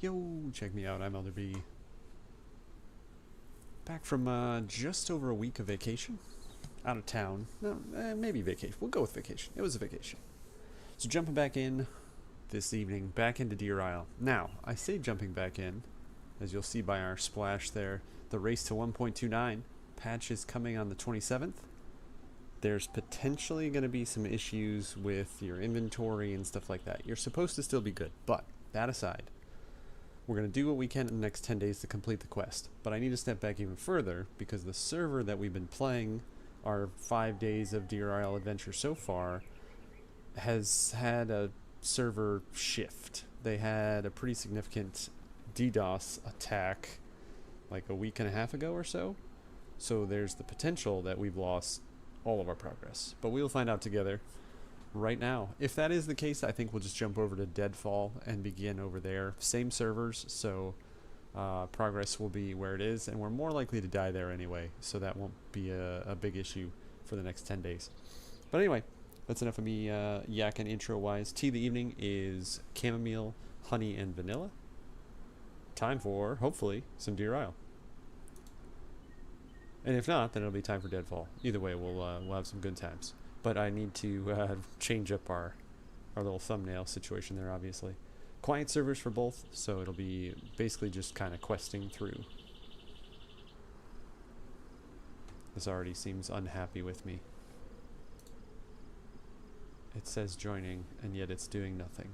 Yo, check me out. I'm DeadFall. Back from just over a week of vacation. Out of town. No, maybe vacation. We'll go with vacation. It was a vacation. So jumping back in this evening, back into Deer Isle. Now, I say jumping back in, as you'll see by our splash there, the race to 1.29 patch is coming on the 27th. There's potentially going to be some issues with your inventory and stuff like that. You're supposed to still be good, but that aside, we're going to do what we can in the next 10 days to complete the quest. But I need to step back even further because the server that we've been playing our 5 days of Deer Isle adventure so far has had a server shift. They had a pretty significant DDoS attack like a week and a half ago or so. So there's the potential that we've lost all of our progress. But we'll find out together right now. If that is the case, I think we'll just jump over to DeadFall and begin over there. Same servers, so progress will be where it is, and we're more likely to die there anyway, so that won't be a big issue for the next 10 days. But anyway, that's enough of me yakking intro-wise. Tea of the evening is chamomile, honey, and vanilla. Time for, hopefully, some Deer Isle. And if not, then it'll be time for DeadFall. Either way, we'll have some good times. But I need to change up our little thumbnail situation there, obviously. Quiet servers for both, so it'll be basically just kind of questing through. This already seems unhappy with me. It says joining, and yet it's doing nothing.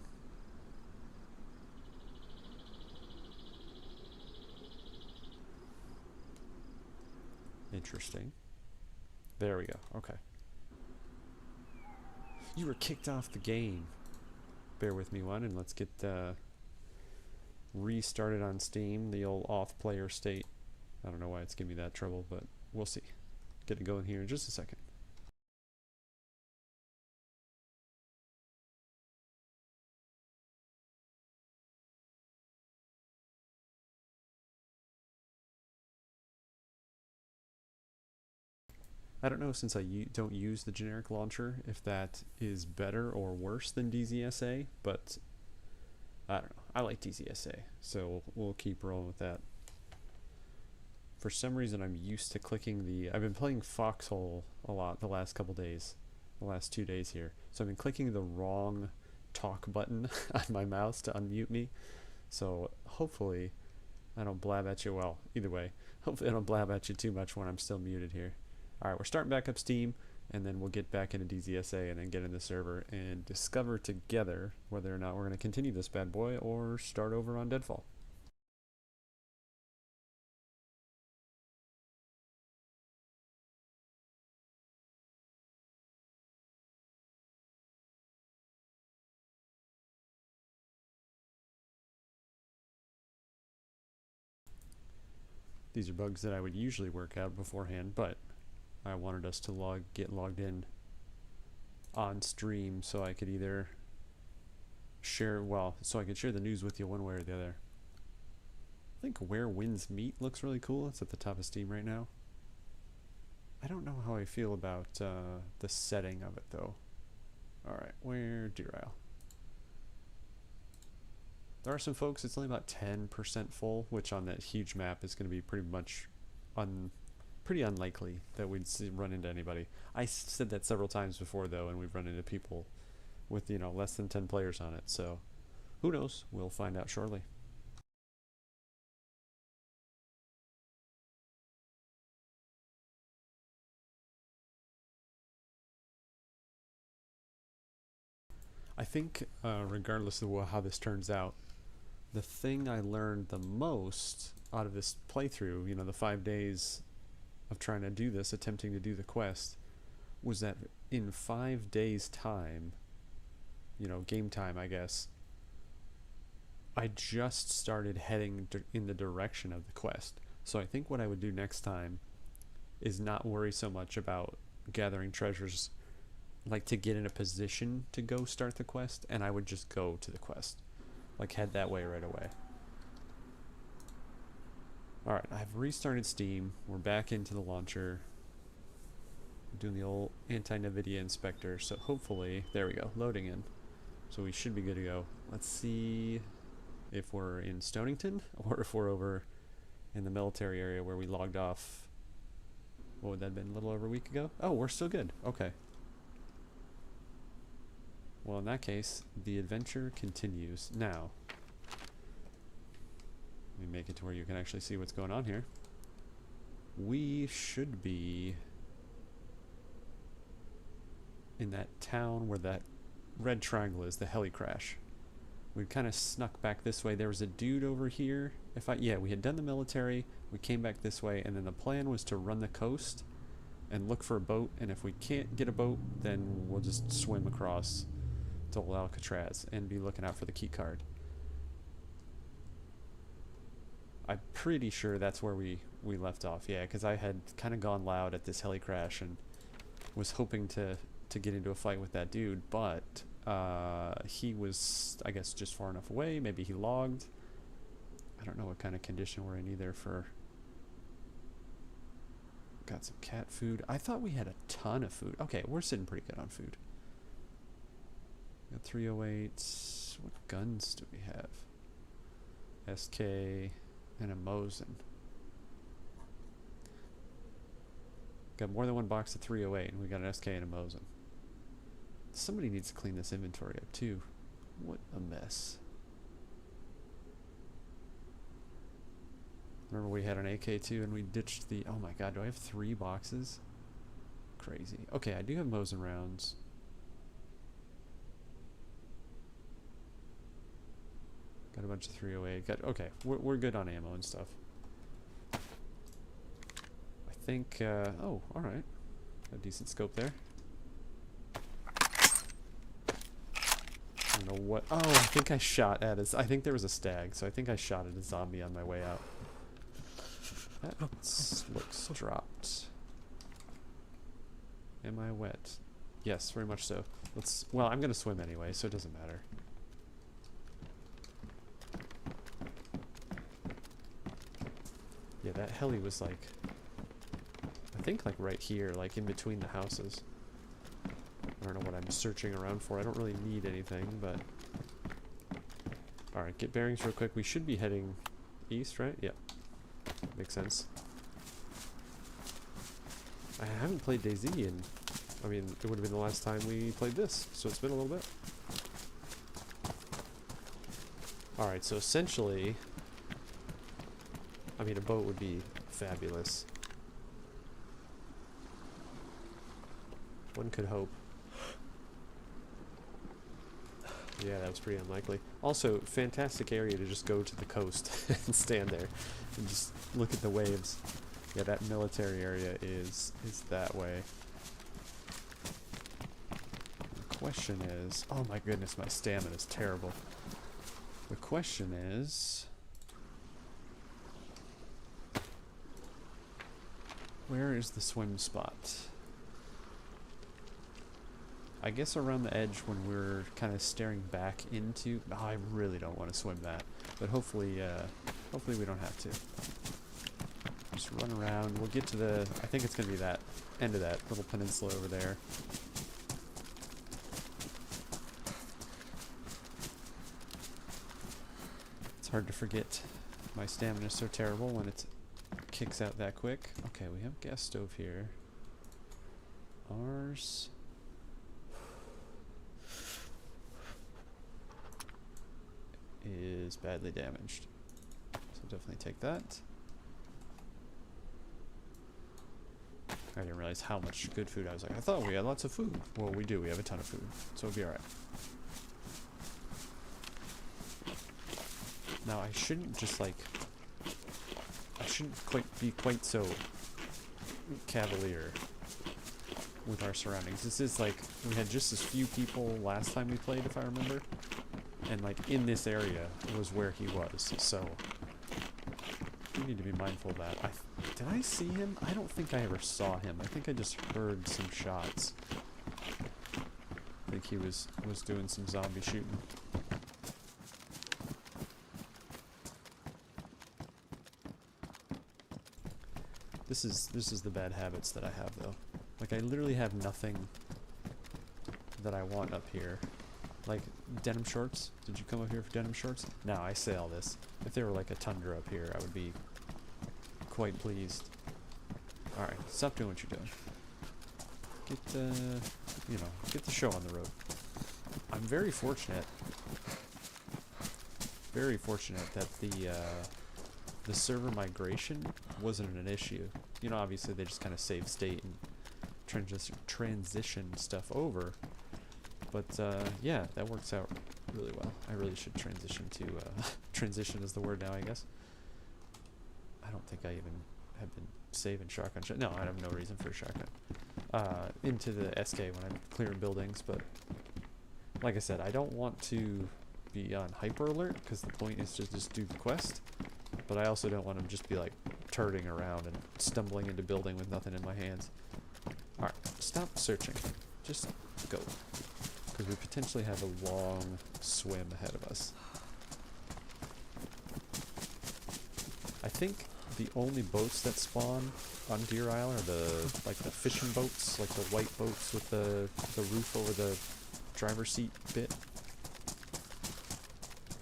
Interesting. There we go. Okay. You were kicked off the game. Bear with me one, and let's get restarted on Steam, the old off player state. I don't know why it's giving me that trouble, but we'll see. Get it going here in just a second. I don't know, since I don't use the generic launcher, if that is better or worse than DZSA, but I don't know. I like DZSA, so we'll keep rolling with that. For some reason, I'm used to clicking the... I've been playing Foxhole a lot the last couple days, the last 2 days here. So I've been clicking the wrong talk button on my mouse to unmute me. So hopefully I don't blab at you. Well, either way, hopefully I don't blab at you too much when I'm still muted here. Alright, we're starting back up Steam, and then we'll get back into DZSA and then get in the server and discover together whether or not we're going to continue this bad boy or start over on DeadFall. These are bugs that I would usually work out beforehand, but I wanted us to get logged in on stream so I could either share, so I could share the news with you one way or the other. I think Where Winds Meet looks really cool. It's at the top of Steam right now. I don't know how I feel about the setting of it though. Alright, where Deer Isle. There are some folks, it's only about 10% full, which on that huge map is going to be pretty much pretty unlikely that we'd run into anybody. I said that several times before though, and we've run into people with, you know, less than 10 players on it, so who knows? We'll find out shortly. I think regardless of how this turns out, the thing I learned the most out of this playthrough, you know, the 5 days of trying to do this, attempting to do the quest, was that in 5 days time, you know, game time I guess, I just started heading in the direction of the quest. So I think what I would do next time is not worry so much about gathering treasures, like to get in a position to go start the quest, and I would just go to the quest, like head that way right away. Alright, I've restarted Steam. We're back into the launcher. I'm doing the old anti-NVIDIA inspector, so hopefully, there we go, loading in. So we should be good to go. Let's see. if we're in Stonington or if we're over in the military area where we logged off. What would that have been, a little over a week ago? Oh, we're still good. Okay. Well, in that case, the adventure continues. Now, let me make it to where you can actually see what's going on here. We should be in that town where that red triangle is, the heli crash. We kind of snuck back this way. There was a dude over here. Yeah, we had done the military. We came back this way, and then the plan was to run the coast and look for a boat. And if we can't get a boat, then we'll just swim across to old Alcatraz and be looking out for the key card. I'm pretty sure that's where we left off. Yeah, because I had kind of gone loud at this heli crash and was hoping to get into a fight with that dude, but he was, I guess, just far enough away. Maybe he logged. I don't know what kind of condition we're in either for... Got some cat food. I thought we had a ton of food. Okay, we're sitting pretty good on food. Got 308. What guns do we have? SK and a Mosin. Got more than one box of 308, and we got an SK and a Mosin. Somebody needs to clean this inventory up too. What a mess. Remember we had an AK too, and we ditched the... Oh my god, do I have 3 boxes? Crazy. Okay, I do have Mosin rounds. Got a bunch of 308. Okay, we're good on ammo and stuff. I think... oh, alright. A decent scope there. I don't know what... Oh, I think I shot at I think there was a stag, so I think I shot at a zombie on my way out. That looks dropped. Am I wet? Yes, very much so. Well, I'm gonna swim anyway, so it doesn't matter. Yeah, that heli was like... I think like right here, like in between the houses. I don't know what I'm searching around for. I don't really need anything, but... Alright, get bearings real quick. We should be heading east, right? Yeah. Makes sense. I haven't played DayZ in... I mean, it would have been the last time we played this, so it's been a little bit. Alright, so essentially... I mean, a boat would be fabulous. One could hope. Yeah, that was pretty unlikely. Also, fantastic area to just go to the coast and stand there and just look at the waves. Yeah, that military area is that way. The question is... Oh my goodness, my stamina is terrible. The question is... Where is the swim spot? I guess around the edge when we're kind of staring back into... Oh, I really don't want to swim that. But hopefully, hopefully we don't have to. Just run around. We'll get to the... I think it's going to be that end of that little peninsula over there. It's hard to forget. My stamina is so terrible when it kicks out that quick. Okay, we have a gas stove here. Ours... is badly damaged. So definitely take that. I didn't realize how much good food I was like. I thought we had lots of food. Well, we do. We have a ton of food. So it'll be alright. Now, I shouldn't just like... I shouldn't be quite so cavalier with our surroundings. This is like... We had just as few people last time we played, if I remember. And like in this area was where he was, so we need to be mindful of that. Did I see him? I don't think I ever saw him. I think I just heard some shots. I think he was doing some zombie shooting. This is the bad habits that I have though. Like I literally have nothing that I want up here. Like denim shorts? Did you come up here for denim shorts? No, I say all this. If there were like a tundra up here, I would be quite pleased. Alright, stop doing what you're doing. Get the show on the road. I'm very fortunate that the server migration wasn't an issue. You know, obviously they just kind of save state and transition stuff over. But yeah, that works out really well. I really should transition to transition is the word now, I guess. I don't think I even have been saving shotgun. No, I have no reason for a shotgun. Into the SK when I'm clearing buildings, but like I said, I don't want to be on hyper alert because the point is to just do the quest. But I also don't want to just be like turning around and stumbling into building with nothing in my hands. Alright, stop searching. Just go. Because we potentially have a long swim ahead of us. I think the only boats that spawn on Deer Isle are the fishing boats, like the white boats with the roof over the driver's seat bit.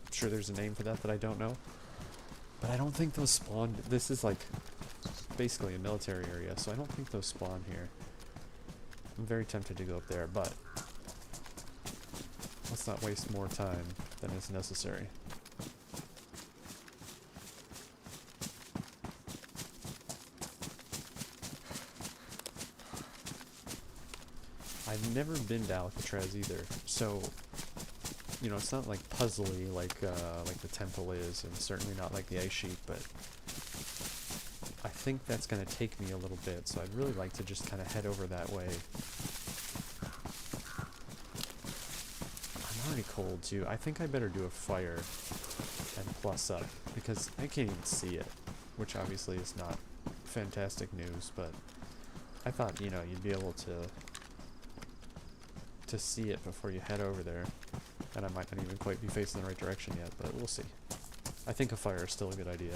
I'm sure there's a name for that I don't know. But I don't think those spawn. This is like basically a military area, so I don't think those spawn here. I'm very tempted to go up there, but let's not waste more time than is necessary. I've never been to Alcatraz either, so you know, it's not like puzzly like the temple is, and certainly not like the ice sheet, but I think that's going to take me a little bit, so I'd really like to just kind of head over that way. I'm already cold too. I think I better do a fire and plus up, because I can't even see it, which obviously is not fantastic news, but I thought, you know, you'd be able to see it before you head over there. And I might not even quite be facing the right direction yet, but we'll see. I think a fire is still a good idea.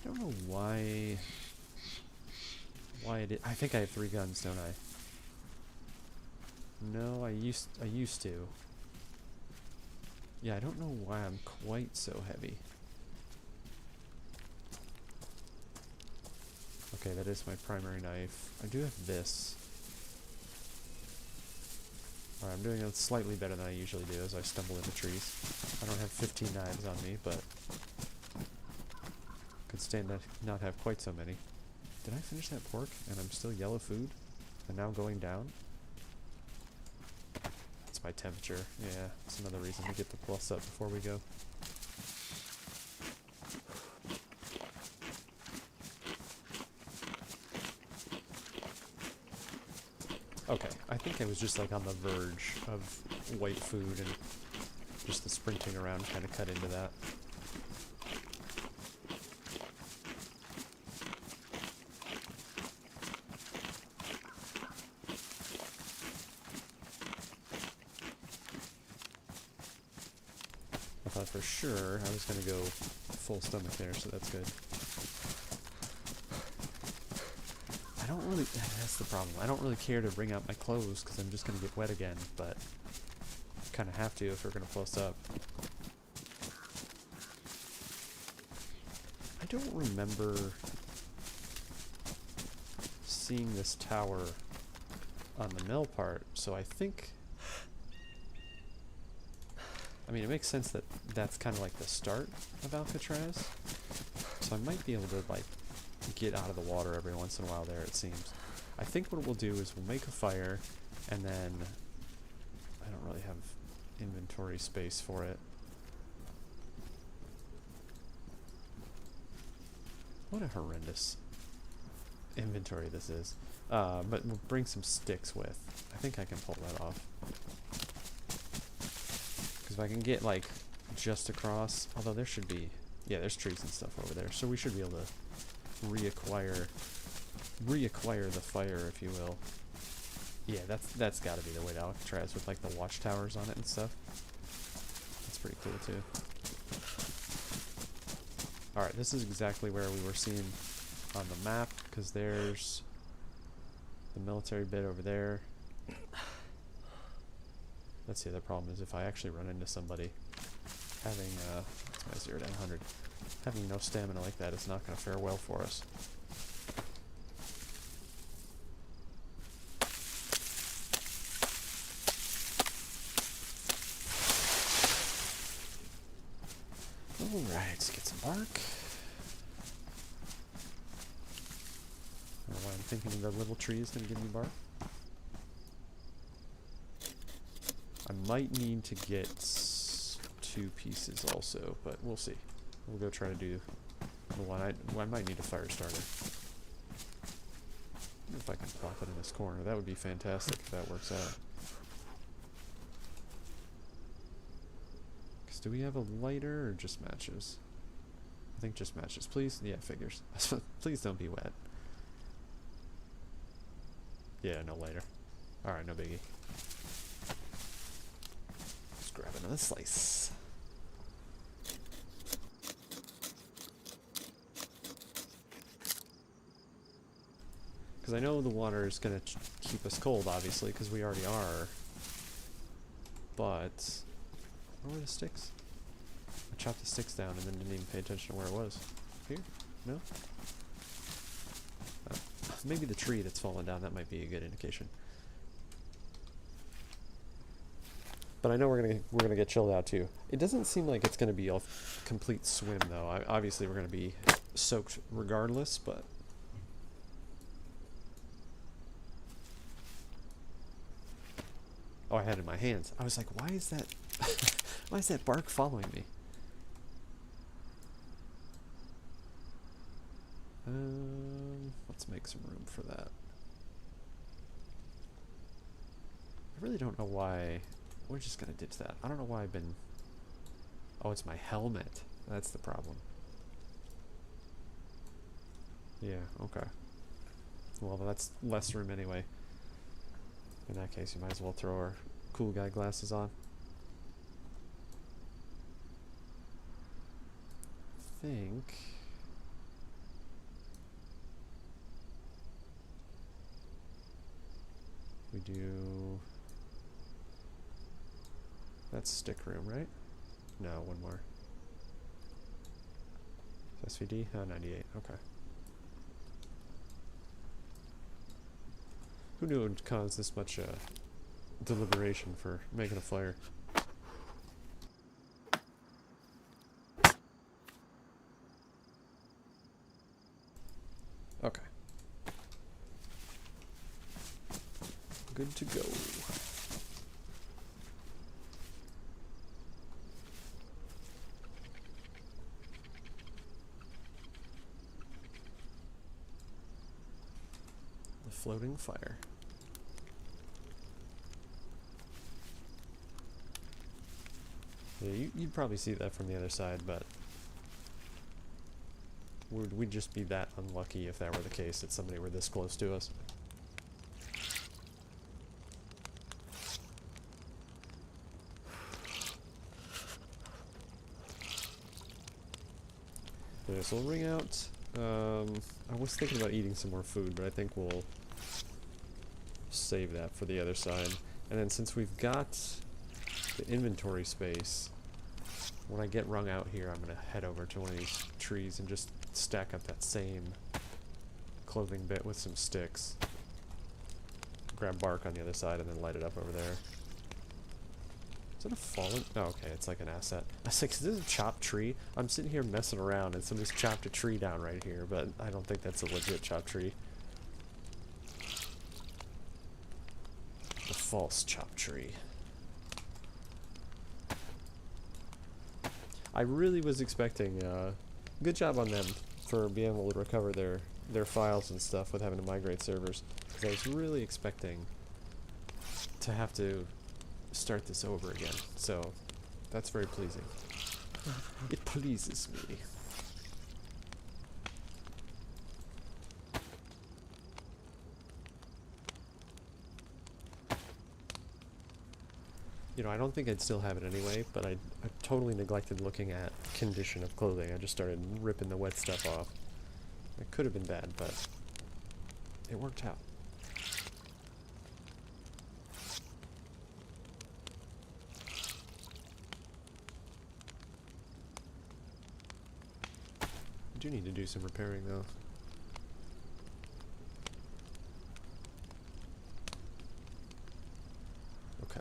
I don't know why I did. I think I have 3 guns, don't I? No, I used to. Yeah, I don't know why I'm quite so heavy. Okay, that is my primary knife. I do have this. Alright, I'm doing it slightly better than I usually do as I stumble into trees. I don't have 15 knives on me, but could stand to not have quite so many. Did I finish that pork and I'm still yellow food? And now going down? That's my temperature. Yeah, that's another reason to get the plus up before we go. Okay, I think I was just like on the verge of white food and just the sprinting around kind of cut into that. I thought for sure I was going to go full stomach there, so that's good. I don't really, that's the problem. I don't really care to bring out my clothes because I'm just going to get wet again, but kind of have to if we're going to plus up. I don't remember seeing this tower on the mill part, so I think, I mean, it makes sense that that's kind of like the start of Alcatraz, so I might be able to like get out of the water every once in a while there, it seems. I think what we'll do is we'll make a fire, and then I don't really have inventory space for it. What a horrendous inventory this is. But we'll bring some sticks with. I think I can pull that off. Because if I can get like just across, although there should be, yeah, there's trees and stuff over there, so we should be able to reacquire the fire, if you will. Yeah, that's got to be the way to Alcatraz with like the watchtowers on it and stuff. That's pretty cool too. Alright, this is exactly where we were seeing on the map, because there's the military bit over there. That's the other problem, is if I actually run into somebody having, what's my 0 to 100, having no stamina like that is not going to fare well for us. Alright, let's get some bark. I don't know why I'm thinking the little tree is going to give me bark. I might need to get 2 pieces also, but we'll see. We'll go try to do the one. I might need a fire starter. If I can plop it in this corner, that would be fantastic if that works out. Do we have a lighter or just matches? I think just matches. Please? Yeah, figures. Please don't be wet. Yeah, no lighter. Alright, no biggie. Let's grab another slice. Because I know the water is going to keep us cold, obviously, because we already are. But where were the sticks? I chopped the sticks down and then didn't even pay attention to where it was. Here? No? Oh. Maybe the tree that's fallen down, that might be a good indication. But I know we're gonna get chilled out too. It doesn't seem like it's gonna be a complete swim though. Obviously we're gonna be soaked regardless, but oh, I had it in my hands. I was like, why is that why is that bark following me? Let's make some room for that. I really don't know why. We're just gonna ditch that. I don't know why I've been... Oh, it's my helmet. That's the problem. Yeah, okay. Well, that's less room anyway. In that case, you might as well throw our cool guy glasses on. I think... we do... That's stick room, right? No, one more. SVD? Oh, 98. Okay. Who knew it would cause this much deliberation for making a fire? Okay. Good to go. The floating fire. Yeah, you'd probably see that from the other side, but we'd just be that unlucky if that were the case, that somebody were this close to us. This will ring out. I was thinking about eating some more food, but I think we'll save that for the other side. And then since we've got the inventory space, when I get wrung out here, I'm going to head over to one of these trees and just stack up that same clothing bit with some sticks. Grab bark on the other side and then light it up over there. Is it a fallen? Oh, okay, it's like an asset. I was like, is this a chopped tree? I'm sitting here messing around and somebody's chopped a tree down right here, but I don't think that's a legit chopped tree. The false chopped tree. I really was expecting, good job on them for being able to recover their files and stuff with having to migrate servers. Because I was really expecting to have to start this over again. So, that's very pleasing. It pleases me. You know, I don't think I'd still have it anyway, but I totally neglected looking at condition of clothing. I just started ripping the wet stuff off. It could have been bad, but it worked out. I do need to do some repairing, though. Okay.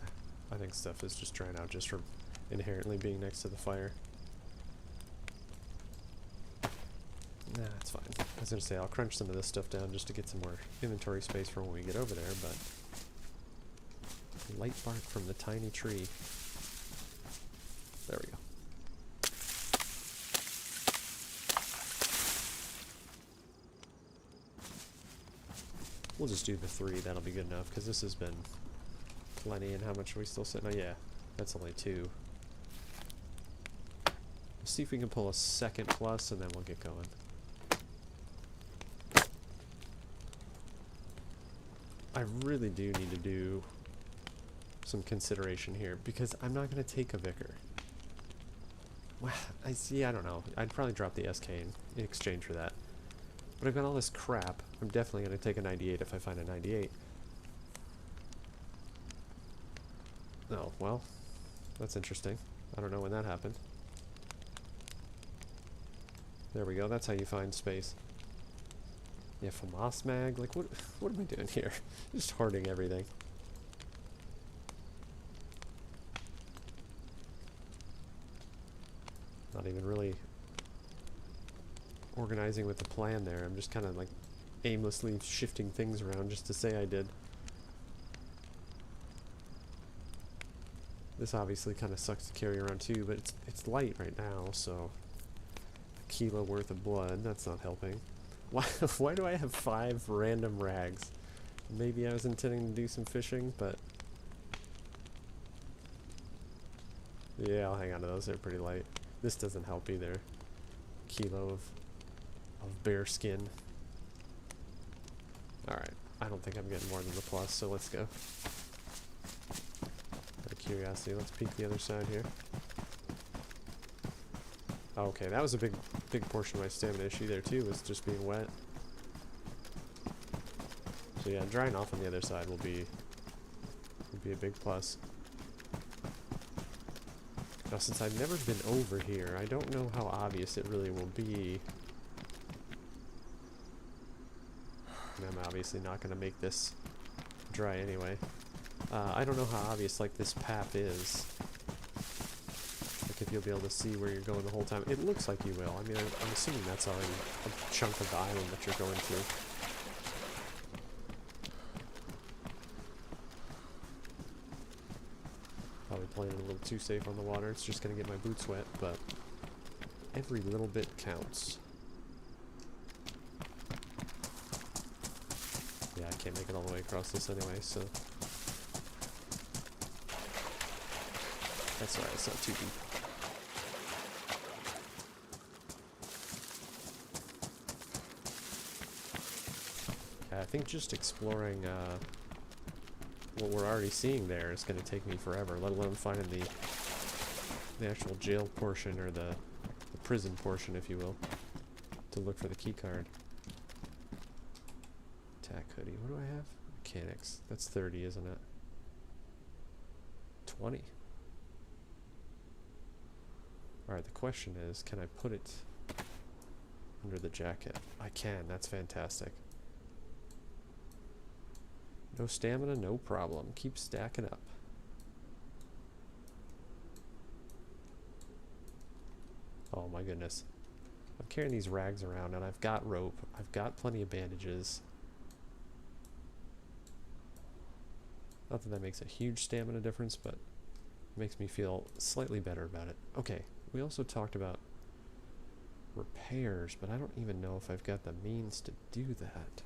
I think stuff is just drying out just from inherently being next to the fire. Nah, it's fine. I was gonna say, I'll crunch some of this stuff down just to get some more inventory space for when we get over there, but... light bark from the tiny tree. There we go. We'll just do the 3, that'll be good enough, because this has been plenty. And how much are we still sitting? Oh yeah, that's only 2. We'll see if we can pull a second plus, and then we'll get going. I really do need to do some consideration here, because I'm not going to take a Vicar. Well, I don't know. I'd probably drop the SK in exchange for that. But I've got all this crap. I'm definitely going to take a 98 if I find a 98. Oh, well, that's interesting. I don't know when that happened. There we go. That's how you find space. Yeah, FAMAS mag. Like, what am I doing here? Just hoarding everything. Not even really organizing with the plan there. I'm just kind of like aimlessly shifting things around just to say I did. This obviously kind of sucks to carry around too, but it's light right now, so a kilo worth of blood, that's not helping. Why do I have 5 random rags? Maybe I was intending to do some fishing, but yeah, I'll hang on to those. They're pretty light. This doesn't help either. Kilo of bear skin. Alright, I don't think I'm getting more than the plus, so let's go. Out of curiosity, let's peek the other side here. Okay, that was a big portion of my stamina issue there too, was just being wet. So yeah, drying off on the other side will be a big plus. Now, since I've never been over here, I don't know how obvious it really will be. And I'm obviously not going to make this dry anyway. I don't know how obvious, like, this path is. Like, if you'll be able to see where you're going the whole time. It looks like you will. I mean, I'm assuming that's already a chunk of the island that you're going to. Probably playing a little too safe on the water. It's just going to get my boots wet, but every little bit counts. Yeah, I can't make it all the way across this anyway, so... That's alright, it's not too deep. Yeah, I think just exploring what we're already seeing there is going to take me forever, let alone finding the actual jail portion, or the prison portion, if you will, to look for the key card. Tack hoodie. What do I have? Mechanics. That's 30, isn't it? 20. Alright, the question is, can I put it under the jacket? I can. That's fantastic. No stamina, no problem. Keep stacking up. Oh my goodness. I'm carrying these rags around, and I've got rope. I've got plenty of bandages. Not that that makes a huge stamina difference, but it makes me feel slightly better about it. Okay, we also talked about repairs, but I don't even know if I've got the means to do that.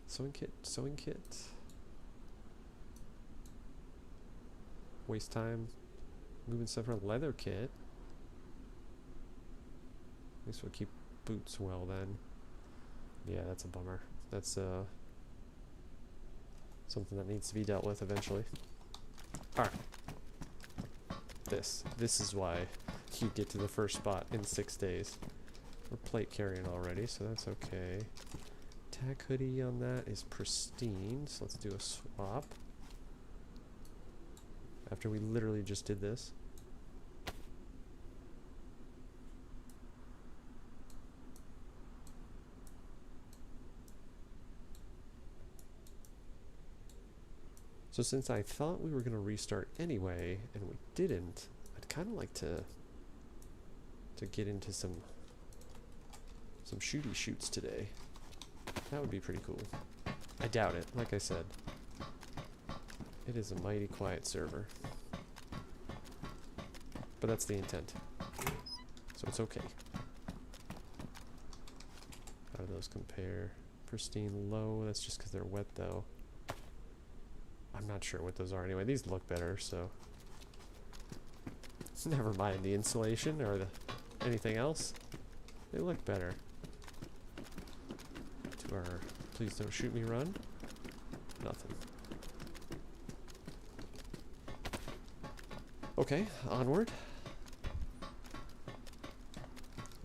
Sewing kit, sewing kit. Waste time moving stuff around. Leather kit. At least we'll keep boots well then. Yeah, that's a bummer. That's something that needs to be dealt with eventually. Alright. This is why you get to the first spot in 6 days. We're plate carrying already, so that's okay. Tack hoodie on that is pristine, so let's do a swap. After we literally just did this. So since I thought we were going to restart anyway, and we didn't, I'd kind of like to get into some shooty shoots today. That would be pretty cool. I doubt it, like I said. It is a mighty quiet server. But that's the intent. So it's okay. How do those compare? Pristine low, that's just because they're wet though. I'm not sure what those are anyway. These look better, so never mind the insulation or anything else. They look better. To our please don't shoot me run. Nothing. Okay, onward.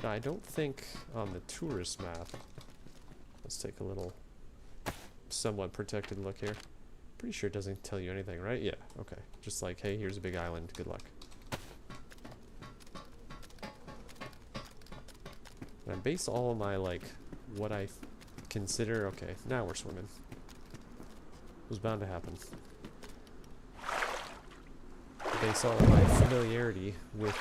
Now I don't think on the tourist map. Let's take a little somewhat protected look here. Pretty sure it doesn't tell you anything, right? Yeah, okay. Just like, hey, here's a big island. Good luck. And I base all of my, like, what I consider... Okay, now we're swimming. It was bound to happen. Base all of my familiarity with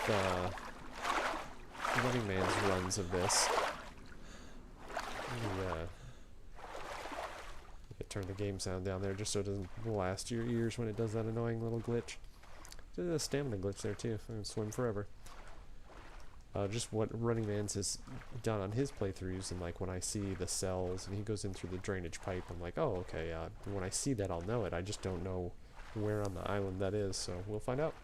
Running Man's runs of this. Turn the game sound down there just so it doesn't blast your ears when it does that annoying little glitch. There's a stamina glitch there too. I can swim forever. Just what Running Man's has done on his playthroughs, and like when I see the cells and he goes in through the drainage pipe, I'm like, oh, okay, when I see that I'll know it. I just don't know where on the island that is, so we'll find out.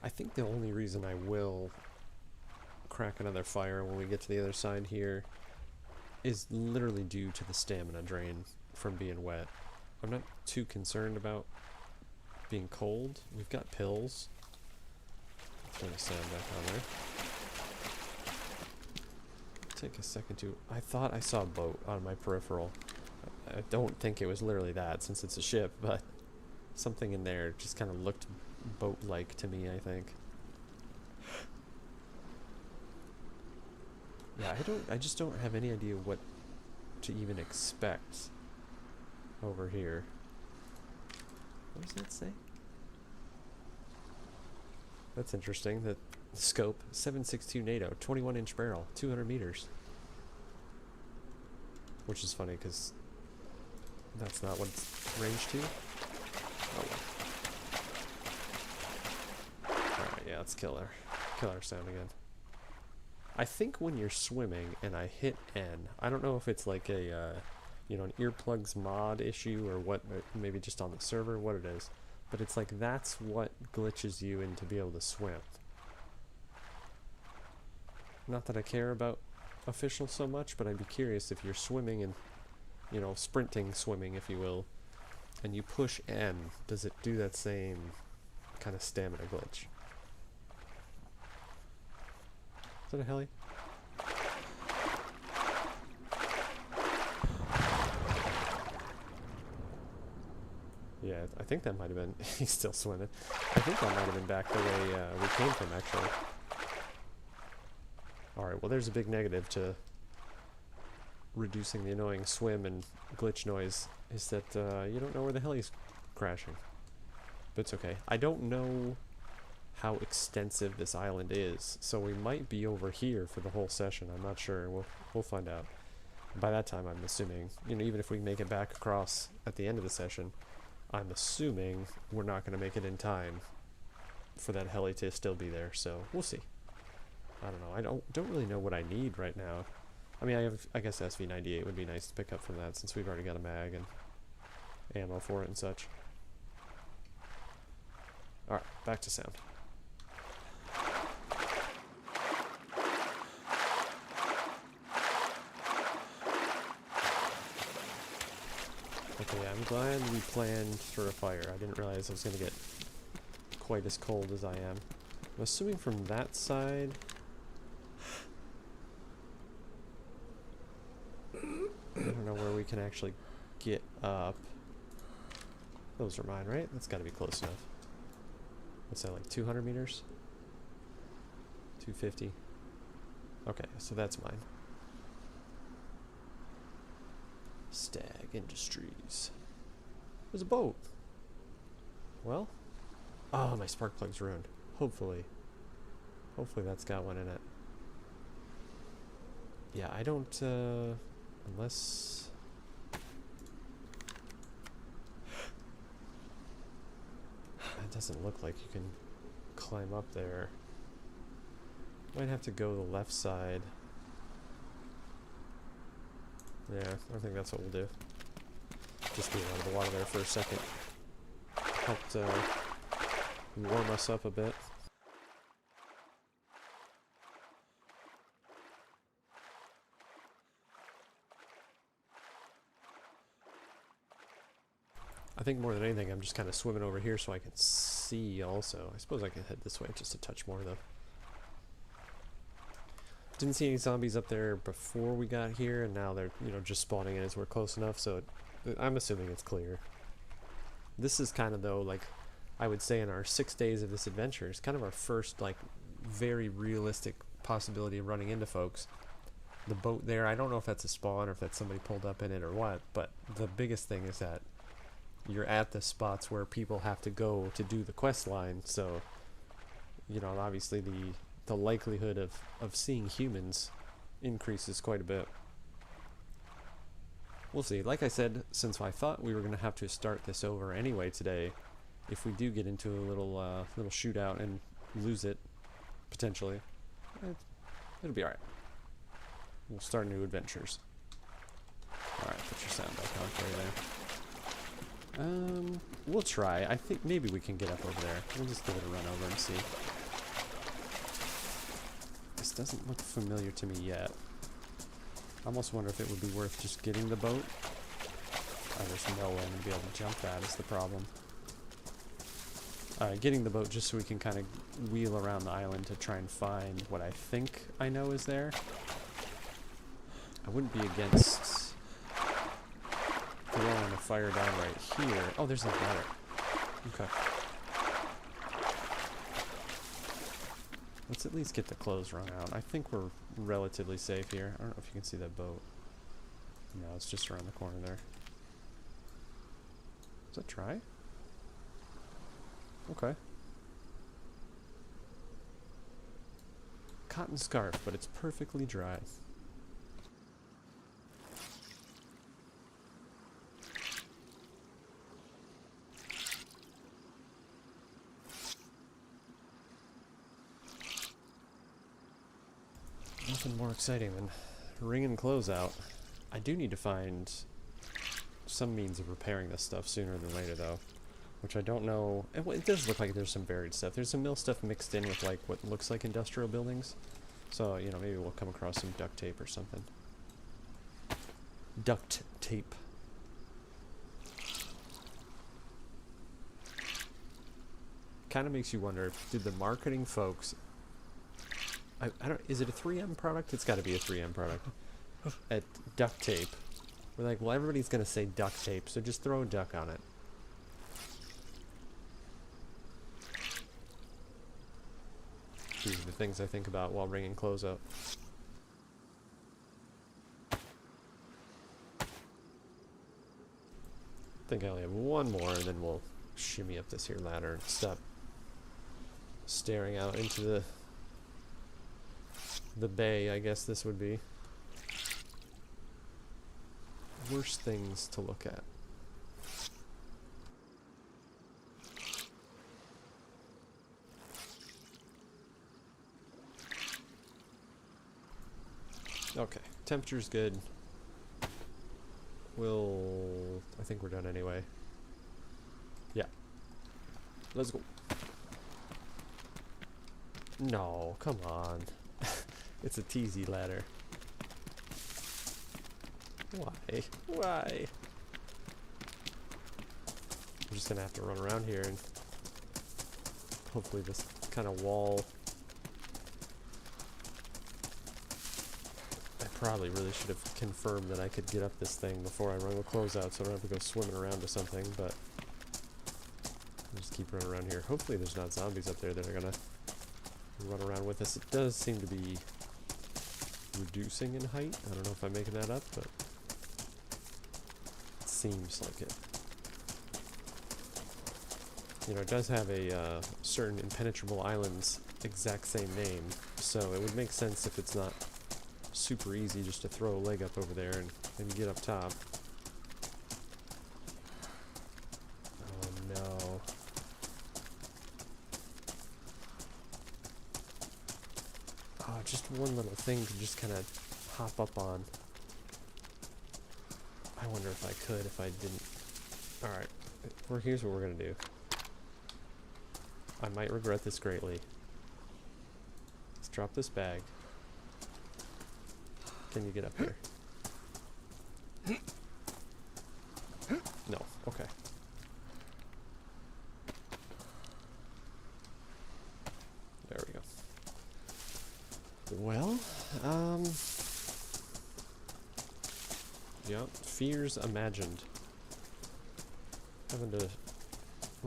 I think the only reason I will crack another fire when we get to the other side here is literally due to the stamina drain from being wet. I'm not too concerned about being cold. We've got pills. Turn the sound back on there. Take a second to... I thought I saw a boat on my peripheral. I don't think it was literally that since it's a ship, but something in there just kind of looked boat-like to me, I think. Yeah, I just don't have any idea what to even expect over here. What does that say? That's interesting. The scope, 7.62 NATO, 21-inch barrel, 200 meters. Which is funny because that's not what it's ranged to. Oh well. Alright, yeah, let's kill our sound again. I think when you're swimming and I hit N, I don't know if it's like a, you know, an earplugs mod issue or what, maybe just on the server, what it is. But it's like that's what glitches you in to be able to swim. Not that I care about official so much, but I'd be curious if you're swimming and, you know, sprinting swimming, if you will, and you push N, does it do that same kind of stamina glitch? Is that a heli? Yeah, I think that might have been... He's still swimming. I think that might have been back the way we came from, actually. Alright, well there's a big negative to reducing the annoying swim and glitch noise, is that you don't know where the heli's crashing. But it's okay. I don't know how extensive this island is, so we might be over here for the whole session. I'm not sure. We'll find out. By that time, I'm assuming, you know, even if we make it back across at the end of the session, I'm assuming we're not going to make it in time for that heli to still be there, so we'll see. I don't know. I don't really know what I need right now. I mean, I guess SV98 would be nice to pick up from that since we've already got a mag and ammo for it and such. Alright, back to sound. Okay, I'm glad we planned for a fire. I didn't realize I was going to get quite as cold as I am. I'm assuming from that side... I don't know where we can actually get up. Those are mine, right? That's got to be close enough. What's that, like 200 meters? 250. Okay, so that's mine. Stag Industries. There's a boat. Well. Oh, my spark plug's ruined. Hopefully that's got one in it. Yeah, I don't, unless... It doesn't look like you can climb up there. Might have to go the left side. Yeah, I think that's what we'll do. Just being out of the water there for a second helped warm us up a bit. I think more than anything, I'm just kind of swimming over here so I can see also. I suppose I can head this way just a touch more, though. Didn't see any zombies up there before we got here, and now they're, you know, just spawning in as we're close enough, so I'm assuming it's clear. This is kind of, though, like, I would say in our 6 days of this adventure, it's kind of our first, like, very realistic possibility of running into folks. The boat there, I don't know if that's a spawn or if that's somebody pulled up in it or what, but the biggest thing is that you're at the spots where people have to go to do the quest line, so, you know, obviously the likelihood of seeing humans increases quite a bit. We'll see. Like I said, since I thought we were going to have to start this over anyway today, if we do get into a little shootout and lose it, potentially, it'll be alright. We'll start new adventures. Alright, put your sound back on for you there. We'll try. I think maybe we can get up over there. We'll just give it a run over and see. This doesn't look familiar to me yet. I almost wonder if it would be worth just getting the boat. There's no way I'm going to be able to jump that is the problem. Getting the boat just so we can kind of wheel around the island to try and find what I think I know is there. I wouldn't be against throwing a fire down right here. Oh, there's a ladder. Okay. Let's at least get the clothes wrung out. I think we're relatively safe here. I don't know if you can see that boat. No, it's just around the corner there. Is that dry? Okay. Cotton scarf, but it's perfectly dry. Nothing more exciting than wringing clothes out. I do need to find some means of repairing this stuff sooner than later, though. Which I don't know. It does look like there's some varied stuff. There's some mill stuff mixed in with, like, what looks like industrial buildings. So, you know, maybe we'll come across some duct tape or something. Duct tape. Kind of makes you wonder, did the marketing folks... I don't... Is it a 3M product? It's got to be a 3M product. At duct tape. We're like, well, everybody's going to say duct tape, so just throw a duck on it. These are the things I think about while wringing clothes up. I think I only have one more, and then we'll shimmy up this here ladder and stop staring out into the bay, I guess this would be. Worst things to look at. Okay, temperature's good. I think we're done anyway. Let's go. No, come on. It's a TZ ladder. Why? Why? I'm just gonna have to run around here and hopefully this kind of wall. I probably really should have confirmed that I could get up this thing before I run the closeout so I don't have to go swimming around to something, but I'll just keep running around here. Hopefully there's not zombies up there that are gonna run around with us. It does seem to be reducing in height. I don't know if I'm making that up, but it seems like it. You know, it does have a certain impenetrable island's exact same name, so it would make sense if it's not super easy just to throw a leg up over there and get up top. Oh no. Oh, just one little thing to just kind of hop up on. I wonder if I could if I didn't. Alright, here's what we're going to do. I might regret this greatly. Let's drop this bag. Can you get up here? No. Okay. There we go. Well, yep, fears imagined. Having to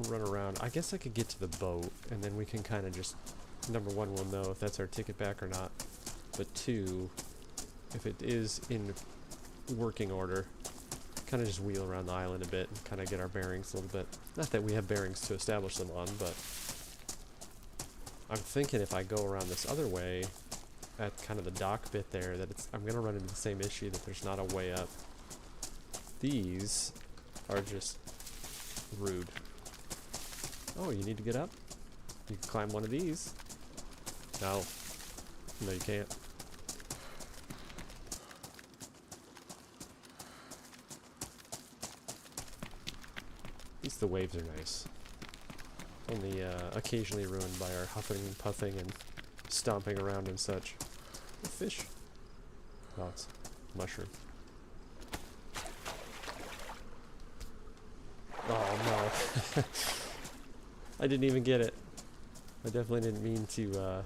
run around. I guess I could get to the boat, and then we can kind of just, number one, we'll know if that's our ticket back or not. But two, if it is in working order, kind of just wheel around the island a bit and kind of get our bearings a little bit. Not that we have bearings to establish them on, but I'm thinking if I go around this other way, at kind of the dock bit there, that I'm going to run into the same issue, that there's not a way up. These are just rude. Oh, you need to get up? You can climb one of these. No. No, you can't. At least the waves are nice. Only occasionally ruined by our huffing and puffing and stomping around and such. A fish. Oh, it's mushroom. Oh no. I didn't even get it. I definitely didn't mean to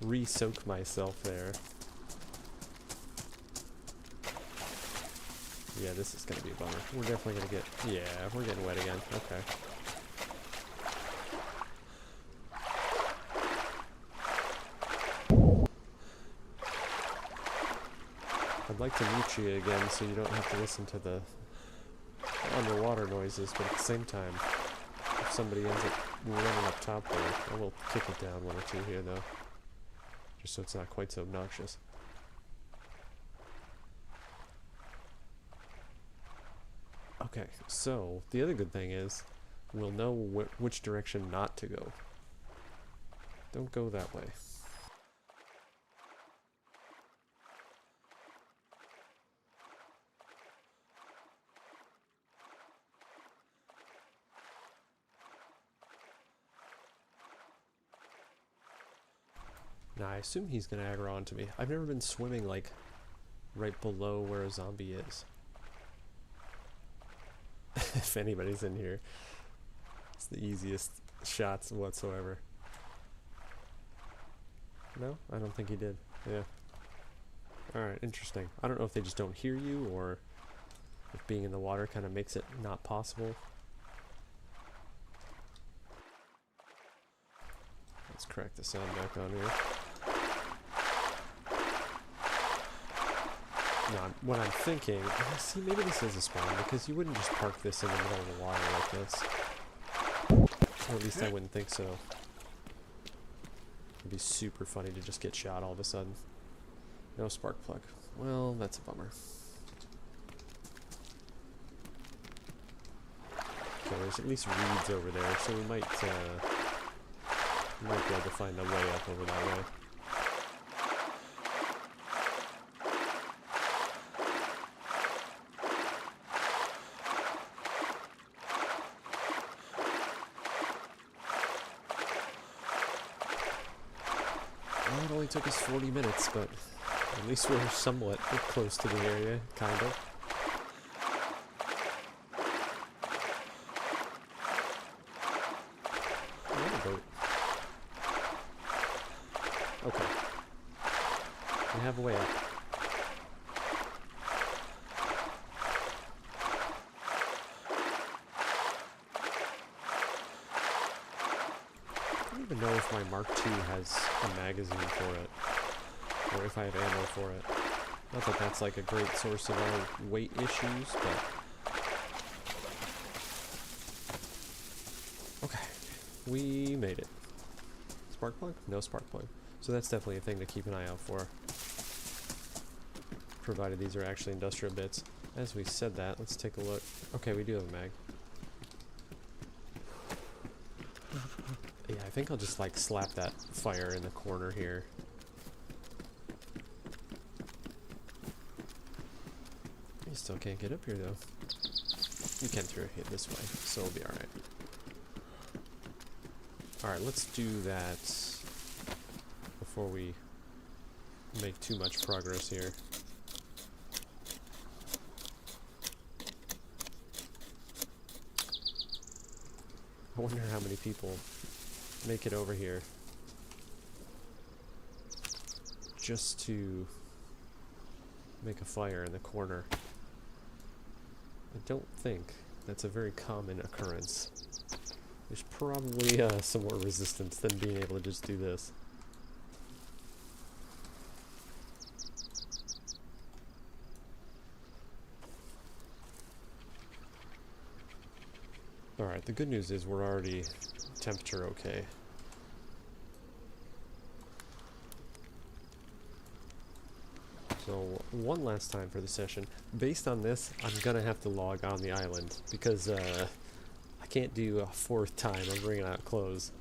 re-soak myself there. Yeah, this is gonna be a bummer. We're definitely gonna get... Yeah, we're getting wet again. Okay. I'd like to mute you again so you don't have to listen to the underwater noises, but at the same time, if somebody ends up running up top there, I will kick it down one or two here though, just so it's not quite so obnoxious. Okay, so the other good thing is we'll know which direction not to go. Don't go that way. Now, I assume he's going to aggro onto me. I've never been swimming, like, right below where a zombie is. If anybody's in here. It's the easiest shots whatsoever. No? I don't think he did. Yeah. Alright, interesting. I don't know if they just don't hear you, or if being in the water kind of makes it not possible. Let's crack the sound back on here. No, what I'm thinking, see, maybe this is a spawn, because you wouldn't just park this in the middle of the water like this. Or at least I wouldn't think so. It'd be super funny to just get shot all of a sudden. No spark plug. Well, that's a bummer. Okay, there's at least reeds over there, so we might be able to find a way up over that way. took us 40 minutes, but at least we're somewhat close to the area, kind of. Boat. Okay. We have a way up. I don't even know if my Mark II has a magazine for it, or if I have ammo for it. Not that that's like a great source of our weight issues, but... Okay, we made it. Spark plug? No spark plug. So that's definitely a thing to keep an eye out for, provided these are actually industrial bits. As we said that, let's take a look. Okay, we do have a mag. Yeah, I think I'll just like slap that fire in the corner here. You still can't get up here though. You can throw a hit this way, so we'll be alright. Alright, let's do that before we make too much progress here. I wonder how many people make it over here just to make a fire in the corner. I don't think that's a very common occurrence. There's probably some more resistance than being able to just do this. Alright, the good news is we're already temperature okay. So, one last time for the session. Based on this, I'm gonna have to log on the island, because I can't do a fourth time of bringing out clothes.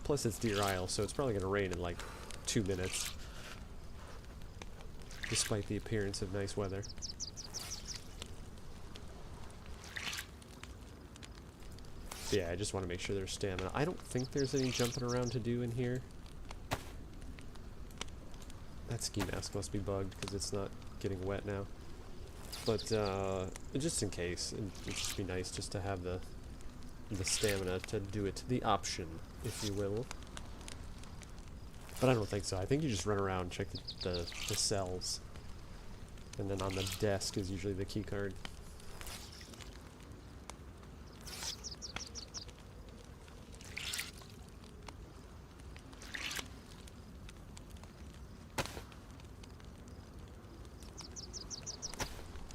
Plus it's Deer Isle, so it's probably gonna rain in like 2 minutes. Despite the appearance of nice weather. Yeah, I just want to make sure there's stamina. I don't think there's any jumping around to do in here. That ski mask must be bugged because it's not getting wet now. But just in case, it'd just be nice just to have the stamina to do it. The option, if you will. But I don't think so. I think you just run around, check the cells. And then on the desk is usually the key card.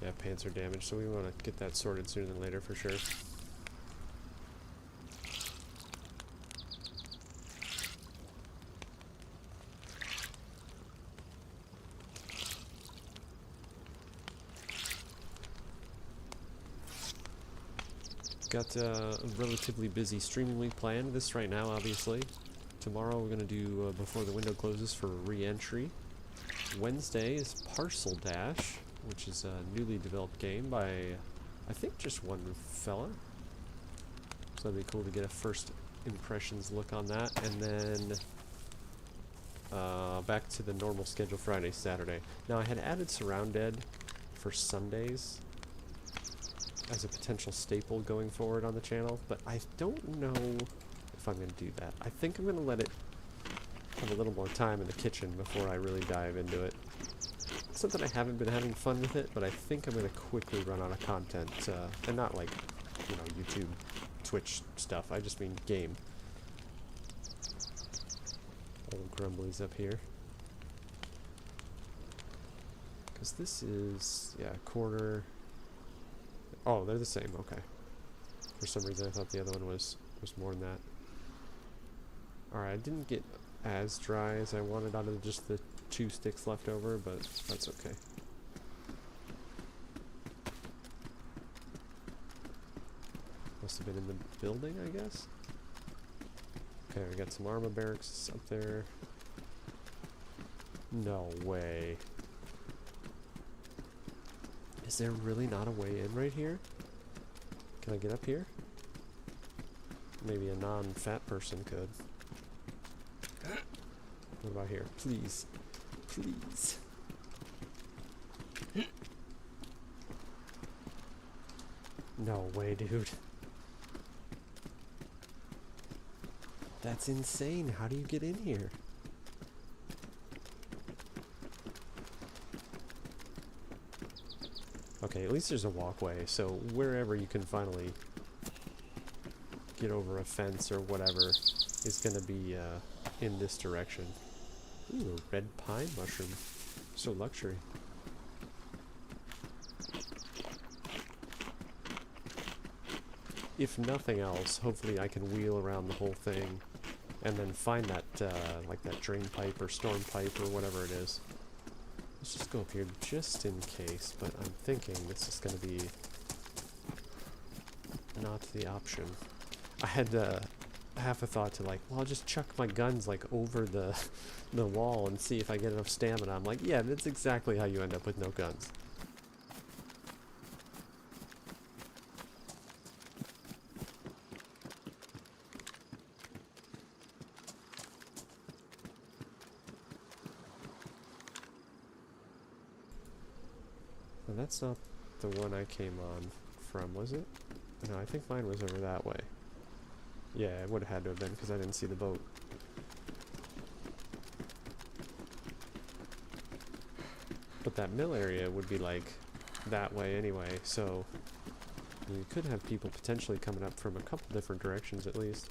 Yeah, pants are damaged, so we want to get that sorted sooner than later for sure. Got a relatively busy streaming week planned. This right now, obviously. Tomorrow we're going to do Before the Window Closes for re-entry. Wednesday is Parcel Dash, which is a newly developed game by, I think, just one fella. So that'd be cool to get a first impressions look on that. And then back to the normal schedule Friday, Saturday. Now I had added Surrounded for Sundays as a potential staple going forward on the channel, but I don't know if I'm going to do that. I think I'm going to let it have a little more time in the kitchen before I really dive into it. It's not that I haven't been having fun with it, but I think I'm going to quickly run out of content, and not like, you know, YouTube, Twitch stuff. I just mean game. Old Grumblies up here. Because this is, yeah, quarter. Oh, they're the same, okay. For some reason I thought the other one was more than that. Alright, I didn't get as dry as I wanted out of just the 2 sticks left over, but that's okay. Must have been in the building, I guess? Okay, we got some armor barracks up there. No way. Is there really not a way in right here? Can I get up here? Maybe a non-fat person could. What about here? Please. Please. No way, dude. That's insane. How do you get in here? Okay, at least there's a walkway, so wherever you can finally get over a fence or whatever is going to be in this direction. Ooh, a red pine mushroom. So luxury. If nothing else, hopefully I can wheel around the whole thing and then find that, like that drain pipe or storm pipe or whatever it is. Let's just go up here just in case, but I'm thinking this is going to be not the option. I had half a thought to like, well, I'll just chuck my guns like over the wall and see if I get enough stamina. I'm like, yeah, that's exactly how you end up with no guns. Well, that's not the one I came on from, was it? No, I think mine was over that way. Yeah, it would have had to have been because I didn't see the boat. But that mill area would be like that way anyway, so you could have people potentially coming up from a couple different directions at least.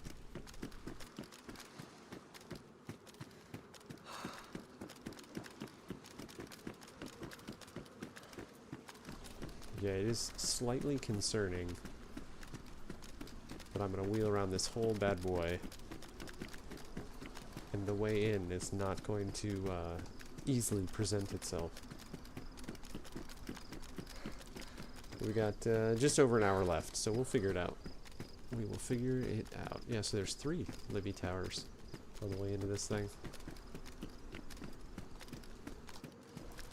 Yeah, it is slightly concerning. But I'm going to wheel around this whole bad boy. And the way in is not going to easily present itself. We got just over an hour left, so we'll figure it out. We will figure it out. Yeah, so there's 3 Libby towers on the way into this thing.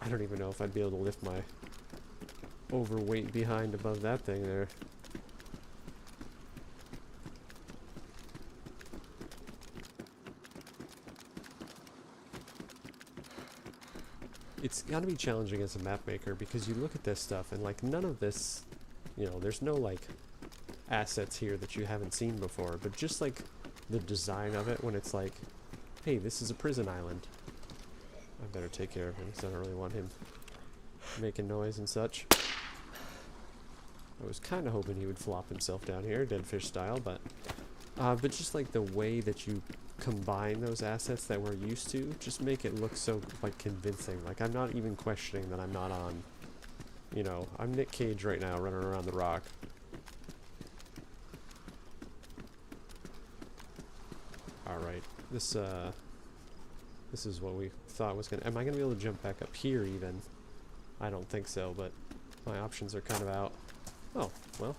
I don't even know if I'd be able to lift my overweight behind above that thing there. It's got to be challenging as a map maker because you look at this stuff and like none of this, you know, there's no like assets here that you haven't seen before, but just like the design of it when it's like, hey, this is a prison island. I better take care of him because I don't really want him making noise and such. I was kind of hoping he would flop himself down here, dead fish style, but just like the way that you combine those assets that we're used to, just make it look so like convincing. Like I'm not even questioning that I'm not on, you know, I'm Nick Cage right now running around the rock. All right, this is what we thought was gonna. Am I gonna be able to jump back up here even? I don't think so, but my options are kind of out. Oh, well,